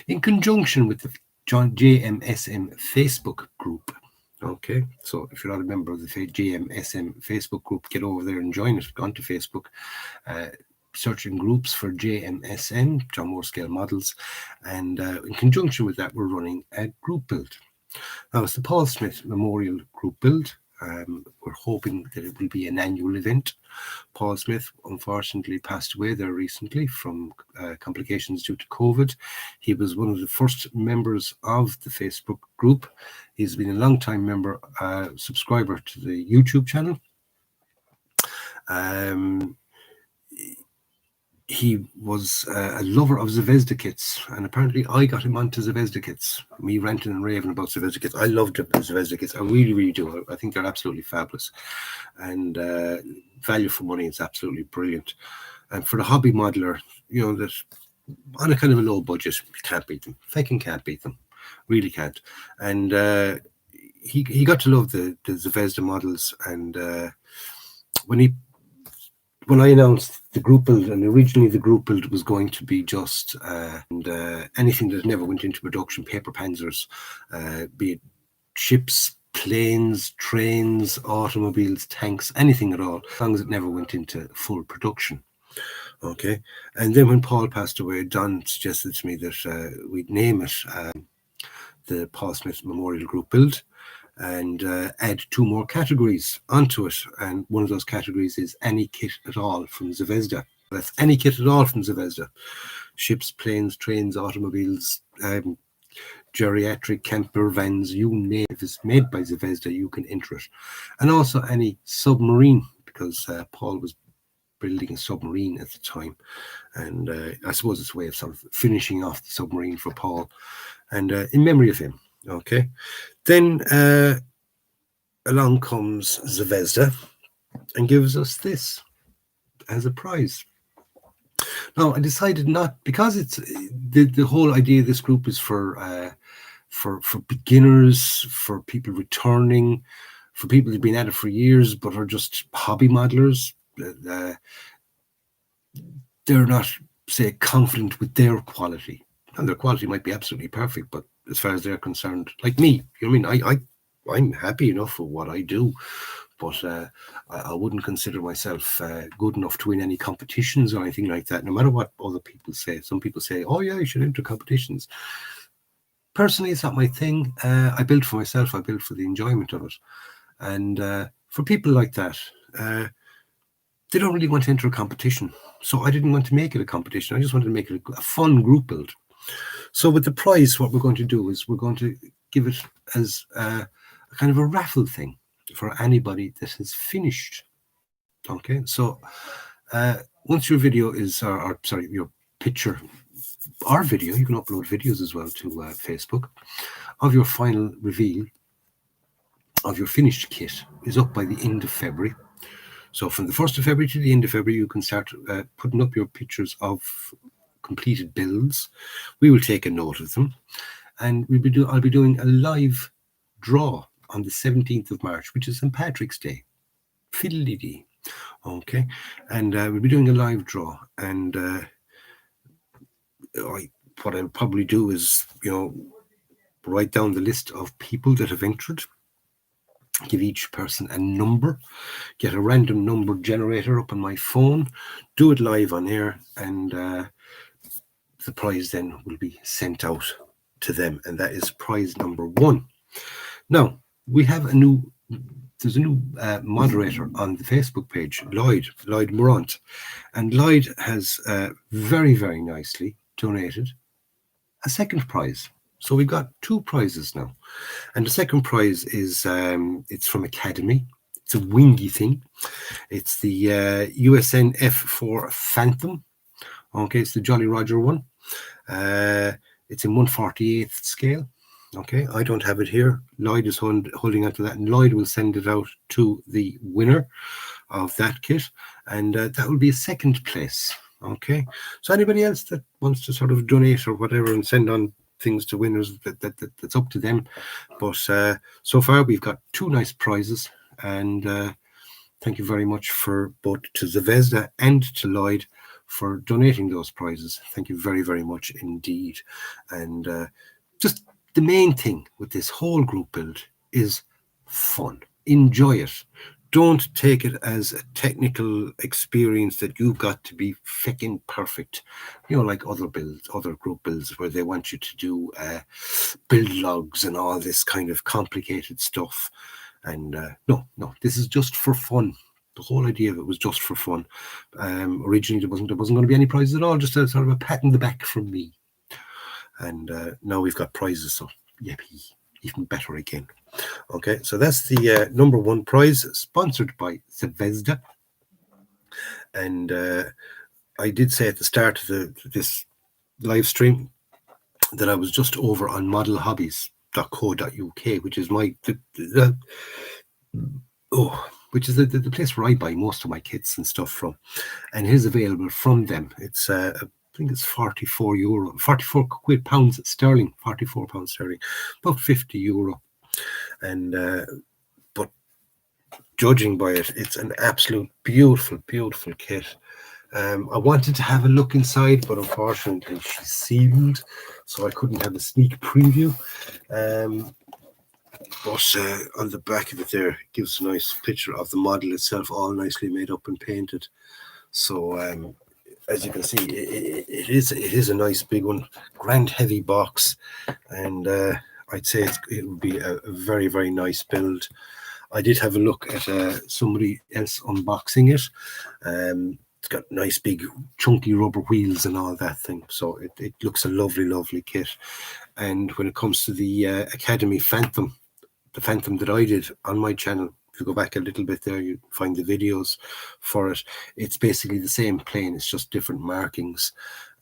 In conjunction with the JMSM Facebook group. Okay, so if you're not a member of the JMSM Facebook group, get over there and join it. Go onto Facebook, searching groups for JMSM, John Moore Scale Models, and in conjunction with that, we're running a group build. Now, it's the Paul Smith Memorial Group Build. We're hoping that it will be an annual event. Paul Smith unfortunately passed away there recently from complications due to COVID. He was one of the first members of the Facebook group. He's been a long-time member, subscriber to the YouTube channel. He was a lover of Zvezda kits, and apparently I got him onto Zvezda kits. Me ranting and raving about Zvezda kits. I loved the Zvezda kits. I really, really do. I think they're absolutely fabulous, and value for money is absolutely brilliant. And for the hobby modeler, that on a kind of a low budget, you can't beat them. Fucking can't beat them. Really can't. And he got to love the Zvezda models, and when I announced the group build, and originally the group build was going to be just anything that never went into production, paper panzers, be it ships, planes, trains, automobiles, tanks, anything at all, as long as it never went into full production. Okay, and then when Paul passed away, Don suggested to me that we'd name it the Paul Smith Memorial Group Build, and add 2 more categories onto it. And one of those categories is any kit at all from Zvezda. That's any kit at all from Zvezda. Ships, planes, trains, automobiles, geriatric camper vans, you name it. If it's made by Zvezda, you can enter it. And also any submarine, because Paul was building a submarine at the time. And I suppose it's a way of sort of finishing off the submarine for Paul. And in memory of him. Okay, then along comes Zvezda and gives us this as a prize. Now I decided not, because it's the whole idea of this group is for beginners, for people returning, for people who've been at it for years but are just hobby modelers. They're not, say, confident with their quality, and their quality might be absolutely perfect, but as far as they're concerned, like me, I'm happy enough with what I do, but I wouldn't consider myself good enough to win any competitions or anything like that, no matter what other people say. Some people say, oh yeah, you should enter competitions. Personally, it's not my thing. I build for myself. I build for the enjoyment of it. And for people like that, they don't really want to enter a competition. So I didn't want to make it a competition. I just wanted to make it a fun group build. So with the prize, what we're going to do is we're going to give it as a kind of a raffle thing for anybody that has finished. Okay, so once your video is, your picture or video, you can upload videos as well to Facebook, of your final reveal of your finished kit is up by the end of February. So from the 1st of February to the end of February, you can start putting up your pictures of completed builds. We will take a note of them, and I'll be doing a live draw on the 17th of March, which is St. Patrick's Day. Fiddly-dee. Okay, and we'll be doing a live draw, and what I'll probably do is, write down the list of people that have entered, give each person a number, get a random number generator up on my phone, do it live on air, and the prize then will be sent out to them, and that is prize number 1. Now, there's a new moderator on the Facebook page, Lloyd Morant, and Lloyd has very, very nicely donated a second prize. So we've got 2 prizes now, and the second prize is it's from Academy. It's a wingy thing. It's the USN F4 Phantom. Okay, it's the Jolly Roger one. It's in 1/48th scale. Okay, I don't have it here. Lloyd is holding onto that, and Lloyd will send it out to the winner of that kit, and that will be a second place. Okay, so anybody else that wants to sort of donate or whatever and send on things to winners, that's up to them. But so far we've got 2 nice prizes, and thank you very much for both to Zvezda and to Lloyd for donating those prizes. Thank you very, very much indeed. And just the main thing with this whole group build is fun. Enjoy it. Don't take it as a technical experience that you've got to be fucking perfect. Like other group builds where they want you to do build logs and all this kind of complicated stuff. And no, this is just for fun. The whole idea of it was just for fun. Originally, there wasn't going to be any prizes at all, just a sort of a pat in the back from me. And now we've got prizes, so yippee, even better again. Okay, so that's the number one prize, sponsored by Zvezda. And I did say at the start of this live stream that I was just over on modelhobbies.co.uk, which is which is the place where I buy most of my kits and stuff from, and it is available from them. It's I think it's €44, 44 pounds sterling, £44 sterling, about €50, and but judging by it, it's an absolute beautiful kit. I wanted to have a look inside, but unfortunately she's sealed, so I couldn't have a sneak preview. But on the back of it there, it gives a nice picture of the model itself, all nicely made up and painted. So as you can see, it is a nice big one, grand heavy box, and I'd say it would be a very, very nice build. I did have a look at somebody else unboxing it. It's got nice big chunky rubber wheels and all that thing, so it looks a lovely kit. And when it comes to the Academy Phantom, the Phantom that I did on my channel, if you go back a little bit there, you find the videos for it. It's basically the same plane, it's just different markings.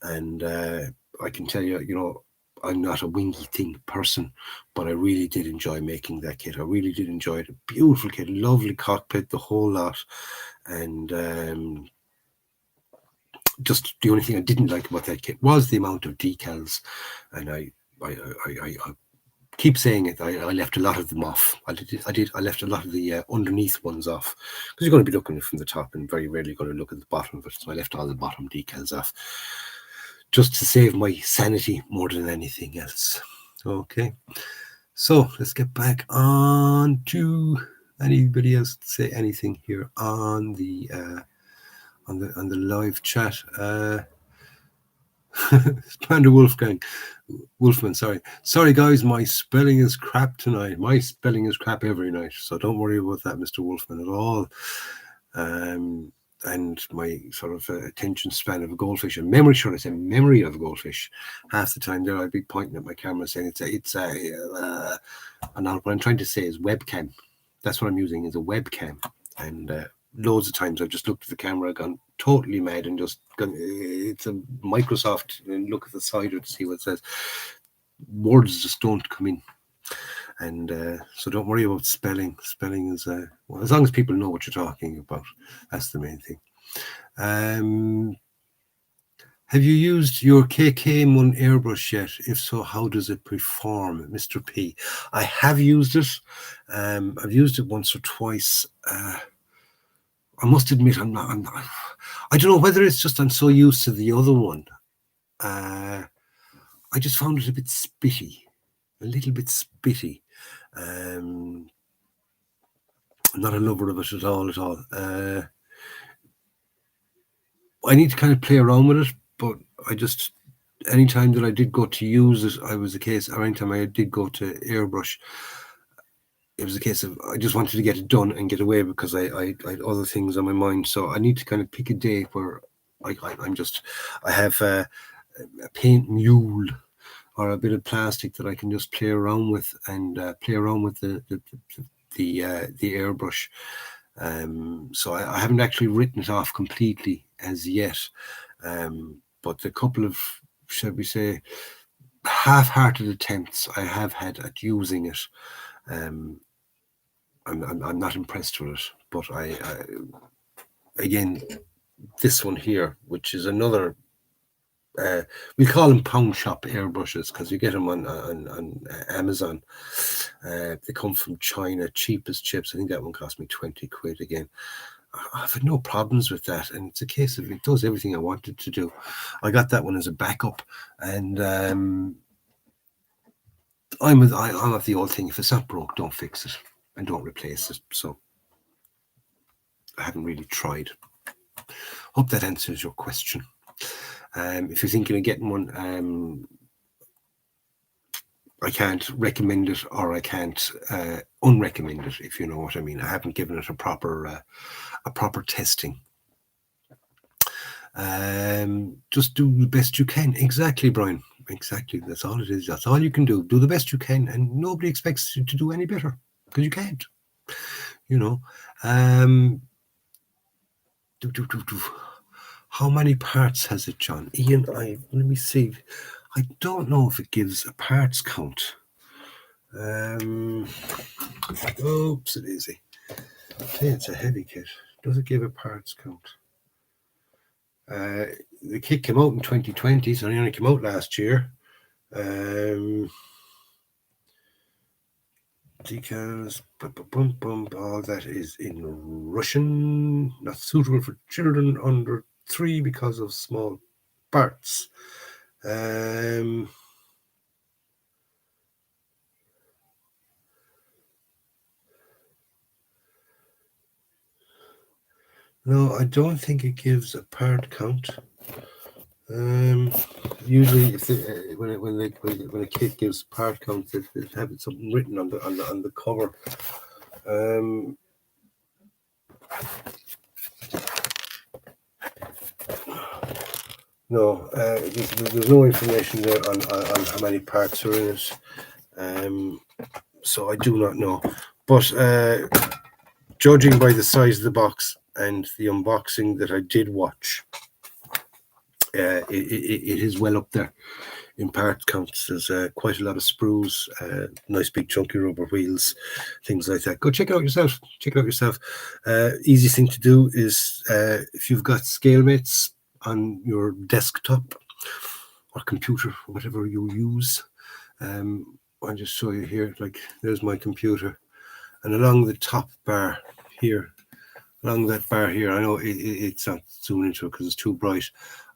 And I can tell you, I'm not a wingy thing person, but I really did enjoy making that kit. I really did enjoy it. A beautiful kit, lovely cockpit, the whole lot. And just the only thing I didn't like about that kit was the amount of decals. And I keep saying it, I left a lot of them off. I left a lot of the underneath ones off, because you're going to be looking from the top and very rarely going to look at the bottom of it. So I left all the bottom decals off, just to save my sanity more than anything else. Okay, so let's get back on to anybody else say anything here on the live chat. Panda Wolfman, sorry guys, my spelling is crap tonight. My spelling is crap every night, so don't worry about that, Mr. Wolfman, at all. And my sort of attention span of a goldfish, and memory of a goldfish, half the time there I'd be pointing at my camera saying and what I'm trying to say is webcam. That's what I'm using, is a webcam. And loads of times I've just looked at the camera, gone totally mad, and just gone, it's a Microsoft, and look at the side of it to see what it says. Words just don't come in. And so don't worry about spelling. Spelling is, well, as long as people know what you're talking about, that's the main thing. Have you used your KK-Mun airbrush yet? If so, how does it perform, Mr. P? I have used it. I've used it once or twice. I must admit, I'm not. I don't know whether it's just I'm so used to the other one. I just found it a bit spitty, a little bit spitty. I'm not a lover of it at all. I need to kind of play around with it, but anytime that I did go to use it, or anytime I did go to airbrush, it was a case of I just wanted to get it done and get away, because I had other things on my mind. So I need to kind of pick a day where I have a paint mule or a bit of plastic that I can just play around with, and play around with the airbrush. So I haven't actually written it off completely as yet, but the couple of, shall we say, half-hearted attempts I have had at using it, I'm not impressed with it. But I again, this one here, which is another, we call them pound shop airbrushes, because you get them on Amazon. They come from China, cheap as chips. I think that one cost me 20 quid again. I've had no problems with that, and it's a case of it does everything I wanted to do. I got that one as a backup, and I'm of the old thing: if it's not broke, don't fix it and don't replace it. So I haven't really tried. Hope that answers your question. If you're thinking of getting one, I can't recommend it, or I can't unrecommend it, if you know what I mean. I haven't given it a proper testing. Just do the best you can. Exactly, Brian. Exactly. That's all it is. That's all you can do. Do the best you can, and nobody expects you to do any better, because you can't. You know. How many parts has it, John? Ian, let me see. I don't know if it gives a parts count. Oops, it is. It's a heavy kit. Does it give a parts count? The kit came out in 2020, so it only came out last year. Decals, all that is in Russian. Not suitable for children under 3 because of small parts. No, I don't think it gives a part count. Usually, if when a kit gives part count, they have something written on the cover. No, there's no information there on how many parts are in it. So I do not know. But judging by the size of the box and the unboxing that I did watch, it is well up there in part counts. There's quite a lot of sprues, nice big chunky rubber wheels, things like that. Go check it out yourself. Easiest thing to do is if you've got ScaleMates on your desktop or computer, whatever you use, I'll just show you here. Like, there's my computer, and along the top bar here, along that bar here, I know it's not zooming into it because it's too bright.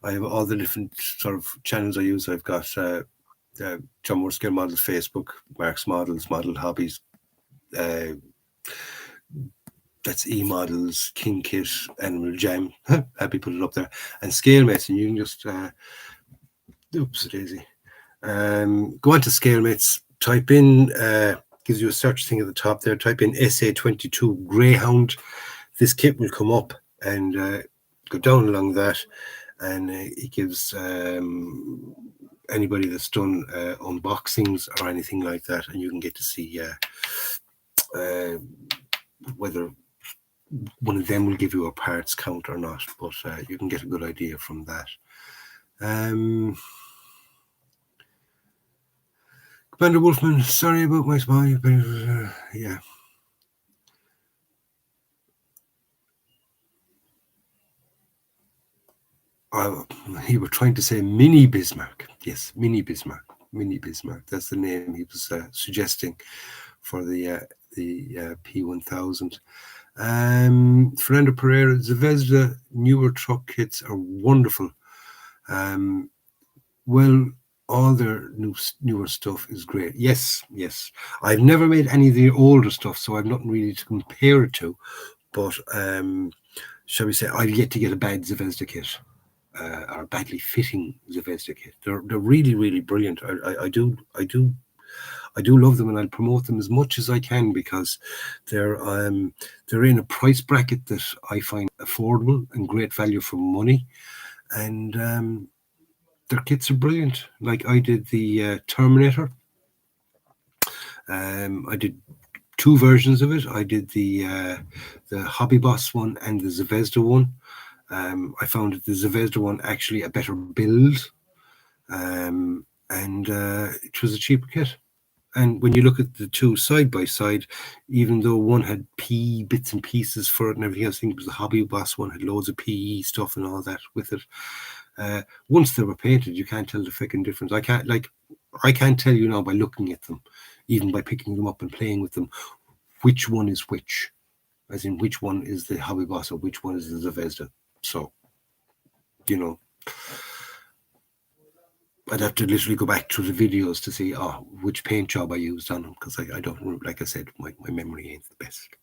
I have all the different sort of channels I use. I've got John Moore Scale Models Facebook, Mark's Models, Model Hobbies, that's E-Models, King Kit, Animal Jam. Happy put it up there. And ScaleMates, and you can just oops, daisy. Go on to ScaleMates, type in, gives you a search thing at the top there, type in SA22 Greyhound. This kit will come up, and go down along that, and it gives anybody that's done unboxings or anything like that, and you can get to see whether one of them will give you a parts count or not, but you can get a good idea from that. Commander Wolfman, sorry about my smile. Yeah. You were trying to say Mini Bismarck. Yes, Mini Bismarck. Mini Bismarck. That's the name he was suggesting for the P1000. Fernando Pereira, Zvezda newer truck kits are wonderful. Well, all their newer stuff is great. Yes. I've never made any of the older stuff, so I've nothing really to compare it to. But shall we say, I've yet to get a bad Zvezda kit. Or a badly fitting Zvezda kit. They're really, really brilliant. I do love them, and I'll promote them as much as I can, because they're in a price bracket that I find affordable and great value for money, and their kits are brilliant. Like, I did the Terminator. I did 2 versions of it. I did the Hobby Boss one and the Zvezda one. I found the Zvezda one actually a better build, and it was a cheaper kit. And when you look at the two side by side, even though one had PE bits and pieces for it and everything else, I think it was the Hobby Boss one had loads of PE stuff and all that with it. Once they were painted, you can't tell the freaking difference. I can't tell you now by looking at them, even by picking them up and playing with them, which one is which, as in which one is the Hobby Boss or which one is the Zvezda. So, you know, I'd have to literally go back through the videos to see which paint job I used on them, because I don't, like I said, my memory ain't the best.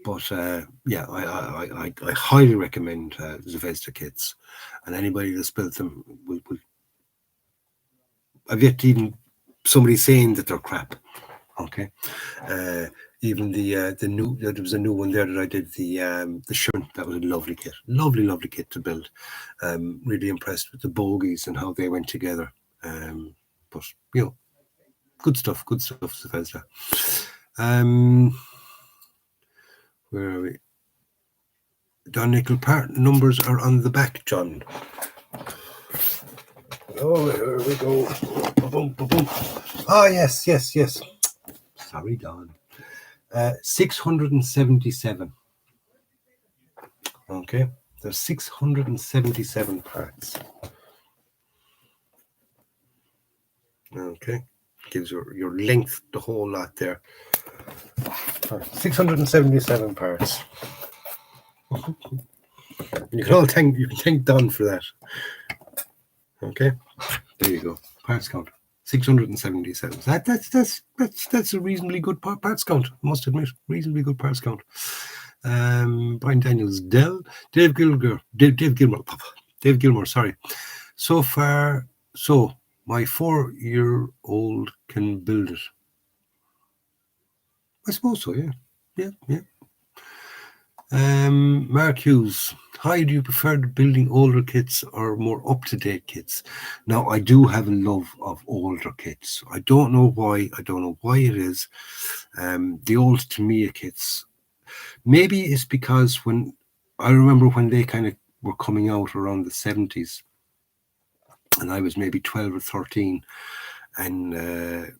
But yeah, I highly recommend Zvezda kits, and anybody that's built them will. I've yet to even somebody saying that they're crap. Okay. Even the new, there was a new one there that I did, the Sherman. That was a lovely kit, lovely kit to build. Really impressed with the bogies and how they went together. But good stuff, Bethesda. Where are we? Don Nickel part numbers are on the back, John. Oh, here we go. Boom. Ah, yes. Sorry, Don. 677. Okay, there's 677 parts. Okay, gives your length the whole lot there. 677 parts. You can thank Don for that. Okay, there you go. Parts count 677. That's a reasonably good parts count. I must admit, reasonably good parts count. Brian Daniels, Dave Gilmore. Sorry. So far, so my 4-year-old can build it. I suppose so. Yeah. Mark Hughes. Hi, do you prefer building older kits or more up-to-date kits? Now, I do have a love of older kits. I don't know why. It is. The old Tamiya kits. Maybe it's because when I remember when they kind of were coming out around the 70s, and I was maybe 12 or 13, and that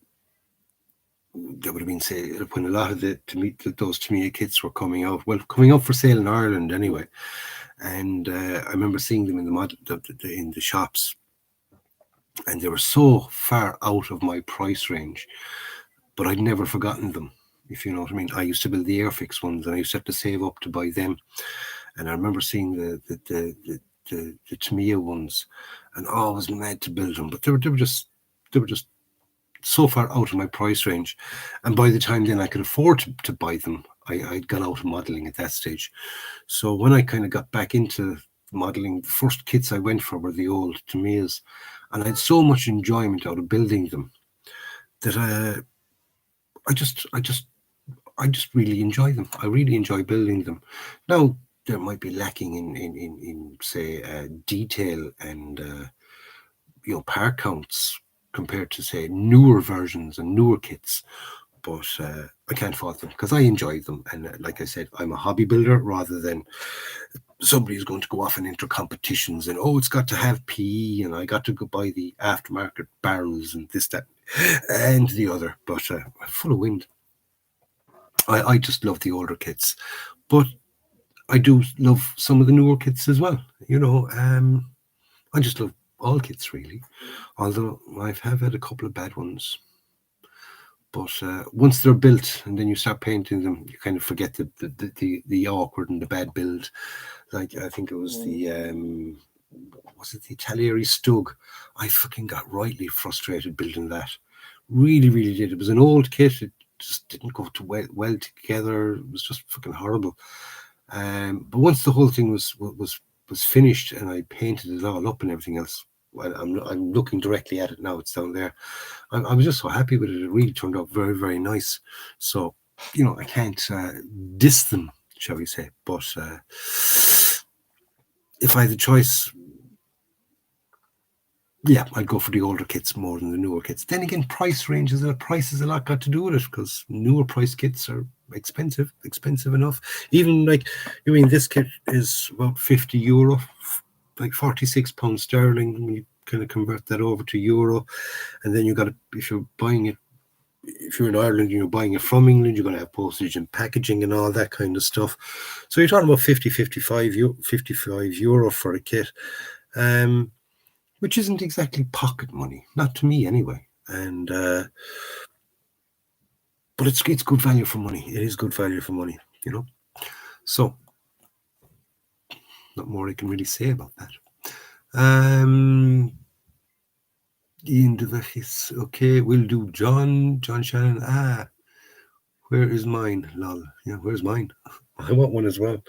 would have been, say, when a lot of those Tamiya kits were coming out for sale in Ireland anyway. And I remember seeing them in the shops, and they were so far out of my price range, but I'd never forgotten them, if you know what I mean. I used to build the Airfix ones, and I used to have to save up to buy them. And I remember seeing the Tamiya ones, and I was mad to build them, but they were just so far out of my price range. And by the time then I could afford to buy them, I'd gone out of modeling at that stage. So when I kind of got back into modeling, the first kits I went for were the old Tamiyas, and I had so much enjoyment out of building them that I just really enjoy them. I really enjoy building them. Now, there might be lacking in say detail and part counts compared to, say, newer versions and newer kits, but I can't fault them because I enjoy them. And like I said, I'm a hobby builder rather than somebody who's going to go off and enter competitions and, it's got to have PE and I got to go buy the aftermarket barrels and this, that, and the other. But full of wind. I just love the older kits, but I do love some of the newer kits as well. I just love all kits really, although I have had a couple of bad ones. But once they're built and then you start painting them, you kind of forget the awkward and the bad build. Like I think it was the Italieri Stug. I fucking got rightly frustrated building that. Really did. It was an old kit. It just didn't go well together. It was just fucking horrible. But once the whole thing was finished and I painted it all up and everything else, well, I'm looking directly at it now. It's down there. I was just so happy with it. It really turned out very, very nice. So, I can't diss them, shall we say. But if I had the choice, yeah, I'd go for the older kits more than the newer kits. Then again, price ranges, price has a lot got to do with it because newer price kits are expensive enough. Even like, this kit is about €50, like £46 sterling when you kind of convert that over to euro. And then you got to, if you're buying it, if you're in Ireland and you're buying it from England, you're going to have postage and packaging and all that kind of stuff. So you're talking about 55 euro for a kit. Which isn't exactly pocket money, not to me anyway. And but it's good value for money. It is good value for money, So not more I can really say about that. Ian DeVechis, okay, we'll do John Shannon. Where is mine? Lol. Yeah, where's mine? I want one as well.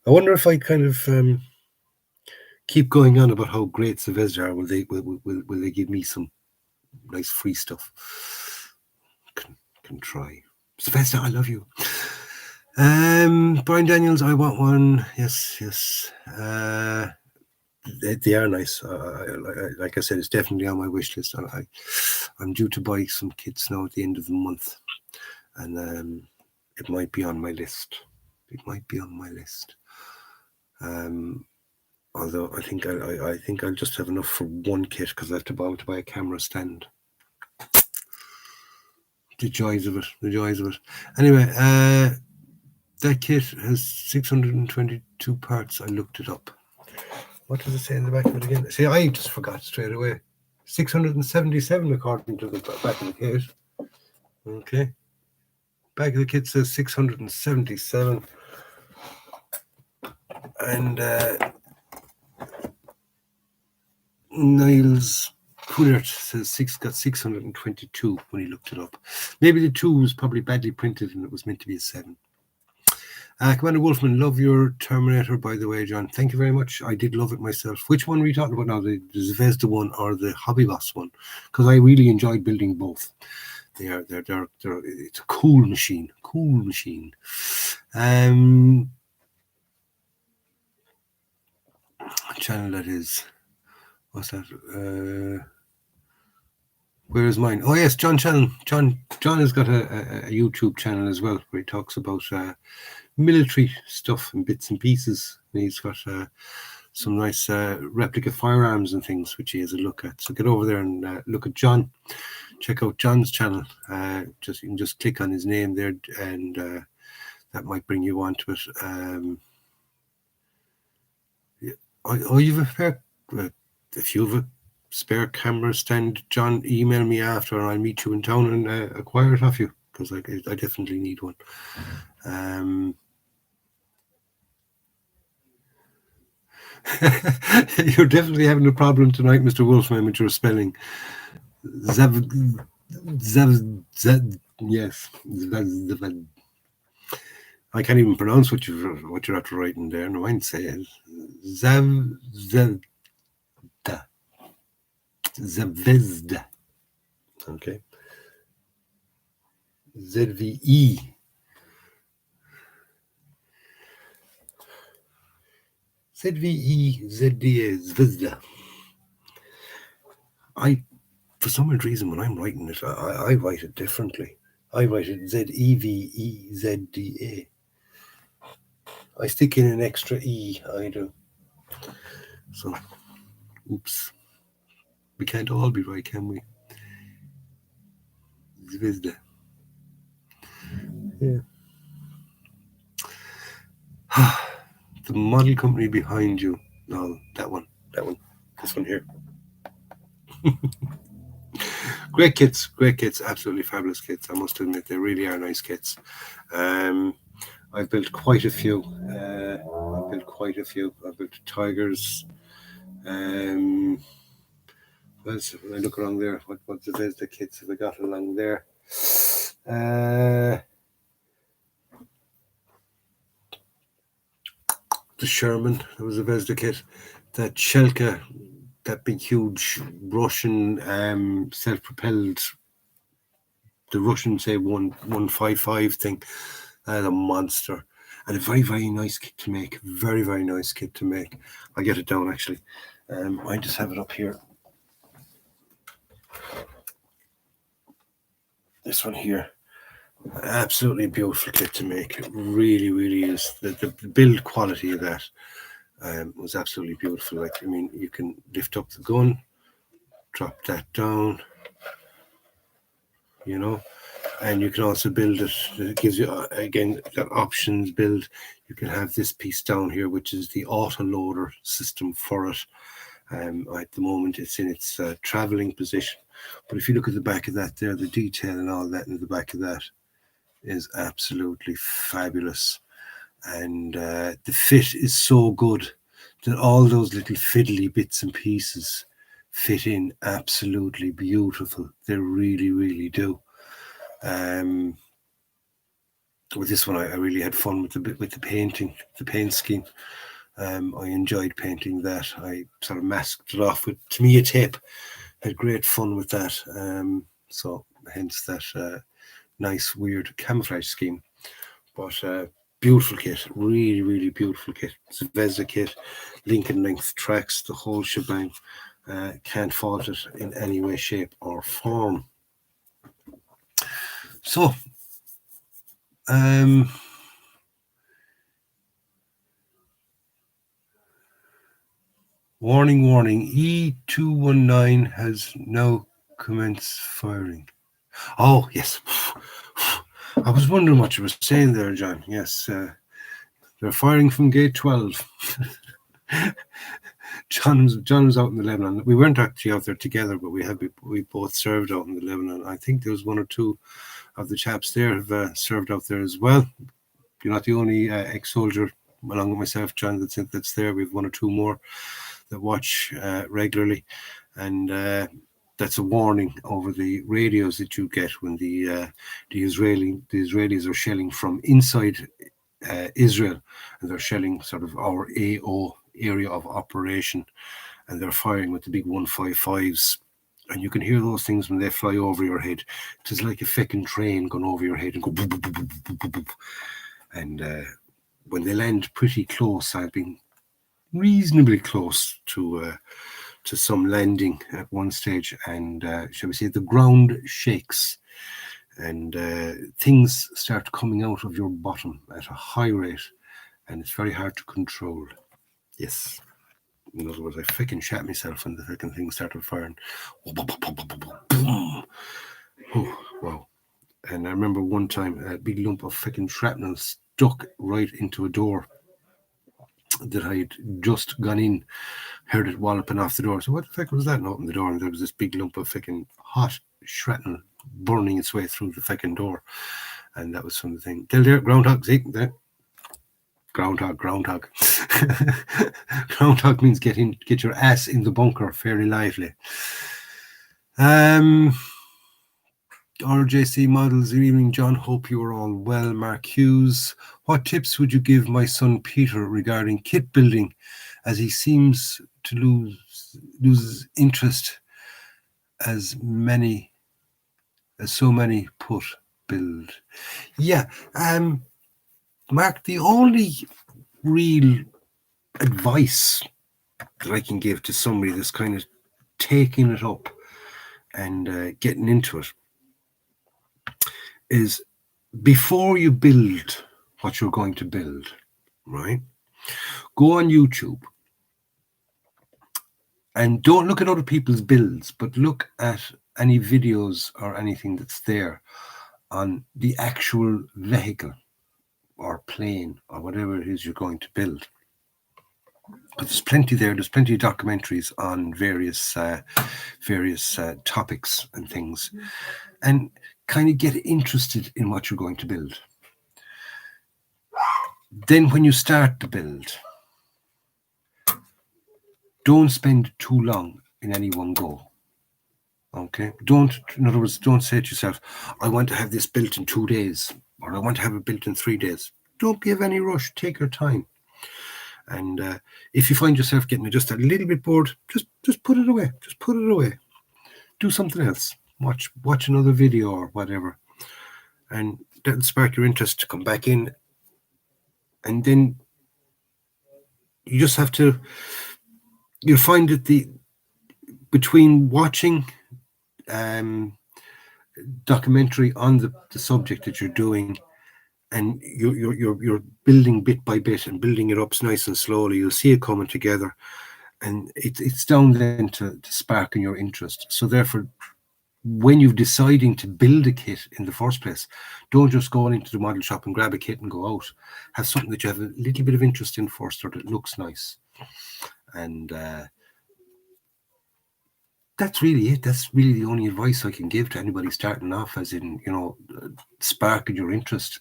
I wonder if I kind of keep going on about how great Zvezda are. Will they give me some nice free stuff. Can try. Sylvester, I love you. Brian Daniels, I want one. Yes. They are nice. Like I said, it's definitely on my wish list. I'm due to buy some kits now at the end of the month, and it might be on my list. Although I think I'll just have enough for one kit because I have to buy a camera stand. The joys of it. Anyway, that kit has 622 parts. I looked it up. What does it say in the back of it again? See, I just forgot straight away. 677 according to the back of the kit. Okay. Back of the kit says 677. And Niles Kunert says got 622 when he looked it up. Maybe the 2 was probably badly printed and it was meant to be a 7. Commander Wolfman, love your Terminator, by the way, John. Thank you very much. I did love it myself. Which one are we talking about now? The Zvezda one or the Hobby Boss one? Because I really enjoyed building both. They're it's a cool machine. Channel that is. What's that? Where is mine? Oh yes, John Channel. John has got a YouTube channel as well where he talks about military stuff and bits and pieces. And he's got some nice replica firearms and things which he has a look at. So get over there and look at John. Check out John's channel. You can just click on his name there, and that might bring you onto it. You've if you have a spare camera stand, John, email me after, and I'll meet you in town and acquire it off you, because I definitely need one. You're definitely having a problem tonight, Mr. Wolfman, with your spelling. Yes. I can't even pronounce what you're after writing there. No, I can say it. Zvezda. Okay. ZVE. ZVE, Zvezda. For some reason, when I'm writing it, I write it differently. I write it ZEVEZDA. I stick in an extra E, I do. So, oops. We can't all be right, can we? Zvezda. Yeah. The model company behind you. No, that one. This one here. Great kits, absolutely fabulous kits. I must admit, they really are nice kits. I've built quite a few. I've built Tigers. When I look along there, what the kits have I got along there? The Sherman, that was a Zvezda kit. That Shelka, that big, huge Russian self-propelled, the Russian, say, 155 thing, a monster. And a very, very nice kit to make. Very, very nice kit to make. I'll get it down, actually. I just have it up here. This one here. Absolutely beautiful kit to make. It really, really is. The build quality of that was absolutely beautiful. Like, I mean, you can lift up the gun, drop that down, you know, and you can also build it. It gives you, again, that options build. You can have this piece down here, which is the auto loader system for it. At the moment, it's in its traveling position. But if you look at the back of that there, the detail and all that in the back of that is absolutely fabulous. And the fit is so good that all those little fiddly bits and pieces fit in absolutely beautiful. They really, really do. With this one, I really had fun with the painting, the paint scheme. I enjoyed painting that. I sort of masked it off with Tamiya tape had great fun with that. So hence that nice weird camouflage scheme. But beautiful kit, really, really beautiful kit. Zvezda kit, Lincoln length tracks, the whole shebang. Can't fault it in any way, shape, or form. So, warning, E219 has now commenced firing. Oh, yes. I was wondering what you were saying there, John. Yes, they're firing from gate 12. John was out in the Lebanon. We weren't actually out there together, but we both served out in the Lebanon. I think there was one or two of the chaps there have served out there as well. You're not the only ex-soldier, along with myself, John, that's there. We have one or two more that watch regularly, and that's a warning over the radios that you get when the Israelis are shelling from inside Israel, and they're shelling sort of our AO area of operation, and they're firing with the big 155s, and you can hear those things when they fly over your head. It is like a fucking train going over your head and go boop, boop, boop, boop, boop, boop. And when they land pretty close, I've been reasonably close to some landing at one stage, and shall we say the ground shakes, and things start coming out of your bottom at a high rate, and it's very hard to control. Yes. In other words, I fucking shat myself and the fucking thing started firing. Oh, wow. And I remember one time a big lump of fucking shrapnel stuck right into a door that I had just gone in, heard it walloping off the door. So what the fuck was that? And opened the door, and there was this big lump of fucking hot shrapnel burning its way through the fucking door. And that was from the thing. Tell there, groundhog, see that? Groundhog. Groundhog means get your ass in the bunker fairly lively. RJC Models, good evening, John. Hope you are all well. Mark Hughes, what tips would you give my son Peter regarding kit building, as he seems to lose interest as so many put build? Yeah, Mark, the only real advice that I can give to somebody that's kind of taking it up and getting into it is, before you build what you're going to build, right, go on YouTube and don't look at other people's builds, but look at any videos or anything that's there on the actual vehicle or plane or whatever it is you're going to build. But there's plenty there. There's plenty of documentaries on various topics and things, and kind of get interested in what you're going to build. Then when you start the build, don't spend too long in any one go. Okay? In other words, don't say to yourself, I want to have this built in 2 days, or I want to have it built in 3 days. Don't be of any rush. Take your time. And if you find yourself getting just a little bit bored, just put it away. Just put it away. Do something else. Watch another video or whatever. And that'll spark your interest to come back in. And then you just have to, you'll find that between watching documentary on the subject that you're doing, and you're building bit by bit and building it up nice and slowly, you'll see it coming together, and it's down then to sparking your interest. So therefore, when you're deciding to build a kit in the first place, don't just go into the model shop and grab a kit and go out. Have something that you have a little bit of interest in first, or that looks nice. And that's really it. That's really the only advice I can give to anybody starting off, as in, sparking your interest.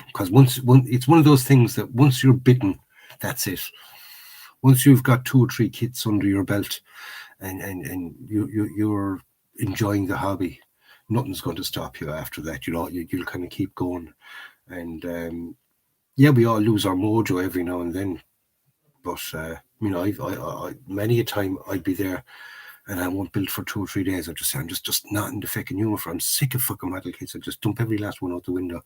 Because it's one of those things that once you're bitten, that's it. Once you've got 2 or 3 kits under your belt, and you're enjoying the hobby, nothing's going to stop you after that. You'll kind of keep going. And we all lose our mojo every now and then. But I many a time I'd be there, and I won't build for 2 or 3 days. I'll just say, I'm just not in the fucking humor for. I'm sick of fucking metal kits. I'll just dump every last one out the window.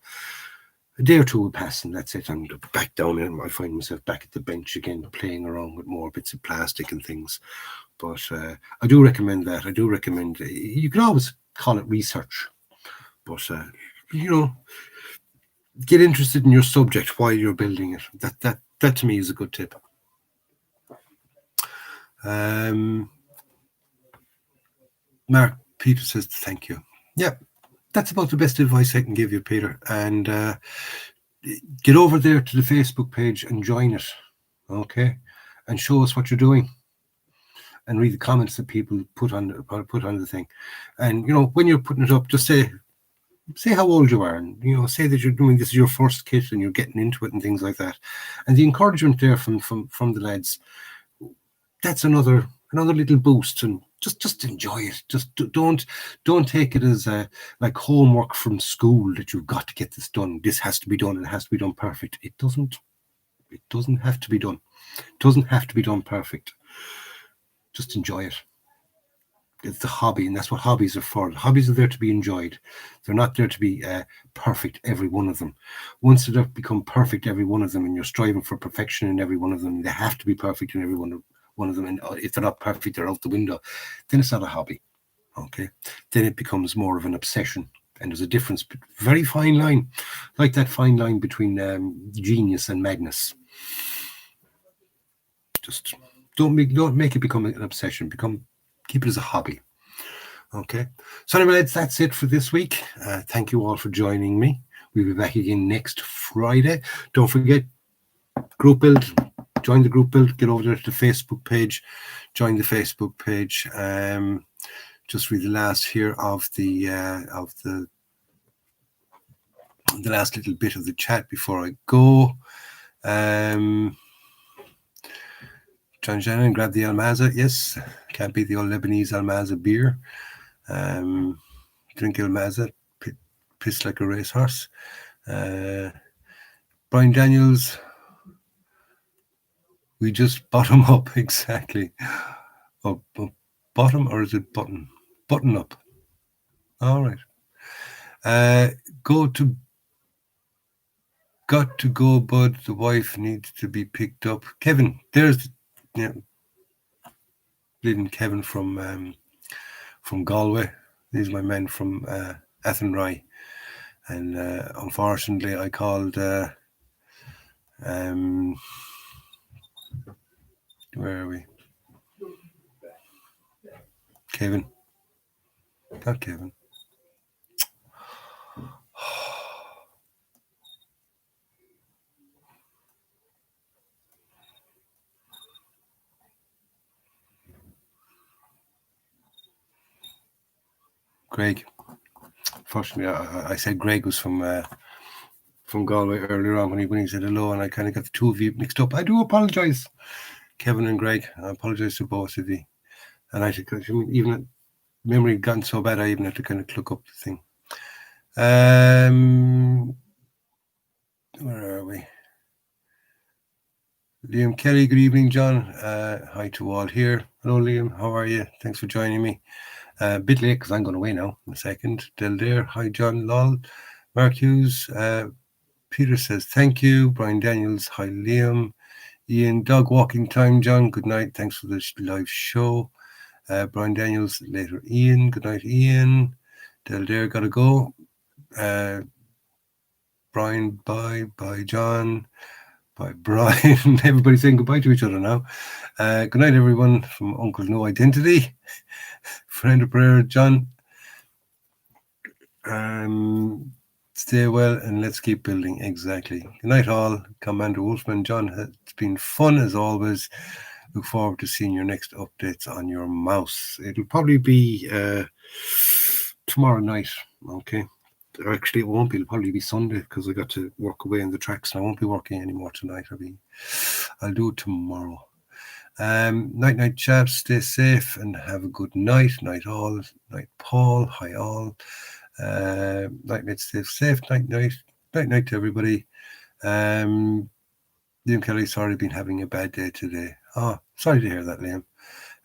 A day or two will pass, and that's it. I'm back down, and I find myself back at the bench again, playing around with more bits of plastic and things. But I do recommend that. I do recommend. You can always call it research, but get interested in your subject while you're building it. That to me is a good tip. Mark Peter says thank you. Yeah, that's about the best advice I can give you, Peter. And get over there to the Facebook page and join it, okay? And show us what you're doing, and read the comments that people put on the thing. And when you're putting it up, just say how old you are, and say that you're doing this is your first kit and you're getting into it and things like that. And the encouragement there from the lads, that's another little boost. And just enjoy it. Just don't take it as like homework from school that you've got to get this done. This has to be done. It has to be done perfect. It doesn't have to be done. It doesn't have to be done perfect. Just enjoy it. It's the hobby, and that's what hobbies are for. Hobbies are there to be enjoyed. They're not there to be perfect, every one of them. Once they become perfect, every one of them, and you're striving for perfection in every one of them, they have to be perfect in every one of them. And if they're not perfect, they're out the window. Then it's not a hobby. Okay. Then it becomes more of an obsession. And there's a difference, very fine line, like that fine line between genius and madness. Just don't make it become an obsession. Keep it as a hobby. Okay. So anyway, that's it for this week. Thank you all for joining me. We'll be back again next Friday. Don't forget, group build. Join the group build. Get over there to the Facebook page. Join the Facebook page. Just read the last here of the last little bit of the chat before I go. John Shannon, grab the Almaza. Yes, can't beat the old Lebanese Almaza beer. Drink Almaza, piss like a racehorse. Brian Daniels, we just bottom up, exactly. Oh, bottom, or is it button? Button up. All right. Got to go, bud. The wife needs to be picked up. Kevin, there's bleeding Kevin from Galway. These are my men from Athenry, and unfortunately, I called. Where are we? Kevin. Not Kevin. Greg. Fortunately, I said Greg was from Galway earlier on when he said hello, and I kind of got the two of you mixed up. I do apologise, Kevin and Greg. I apologise to both of you. And even memory had gotten so bad, I even had to kind of look up the thing. Where are we? Liam Kelly, good evening, John. Hi to all here. Hello, Liam. How are you? Thanks for joining me. A bit late because I'm going away now in a second. Del Dare. Hi, John. Lol. Mark Hughes. Peter says thank you. Brian Daniels. Hi, Liam. Ian, dog walking time, John. Good night. Thanks for the live show. Brian Daniels. Later, Ian. Good night, Ian. Del Dare. Gotta go. Brian, bye. Bye, John. Bye, Brian. Everybody's saying goodbye to each other now. Good night, everyone, from Uncle No Identity. Friend of prayer, John. Stay well and let's keep building. Exactly. Good night, all. Commander Wolfman, John, it's been fun as always. Look forward to seeing your next updates on your mouse. It'll probably be tomorrow night. Okay. Actually, it won't be. It'll probably be Sunday because I got to work away in the tracks and I won't be working anymore tonight. I'll do it tomorrow. Night, chaps. Stay safe and have a good night. Night, all. Night, Paul. Hi, all. Night, stay safe. Night to everybody. Liam Kelly, sorry, been having a bad day today. Oh, sorry to hear that, Liam.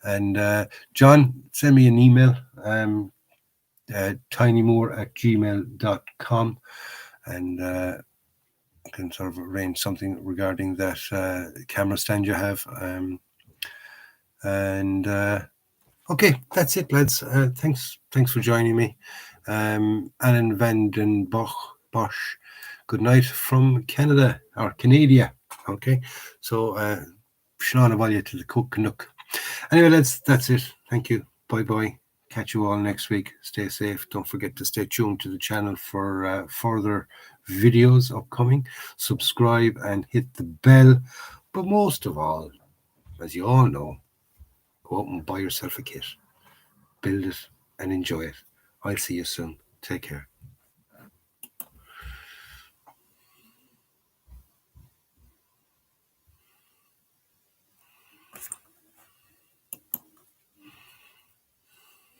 And John, send me an email, tinymoore@gmail.com, and can sort of arrange something regarding that camera stand you have. And okay, that's it, lads. Thanks for joining me. Alan Bosch. Good night from Canada or Canada. Okay, so Sean Avalya to the Cook Canuck. Anyway, that's it. Thank you. Bye bye. Catch you all next week. Stay safe. Don't forget to stay tuned to the channel for further videos upcoming. Subscribe and hit the bell. But most of all, as you all know, go out and buy yourself a kit, build it and enjoy it. I'll see you soon. Take care.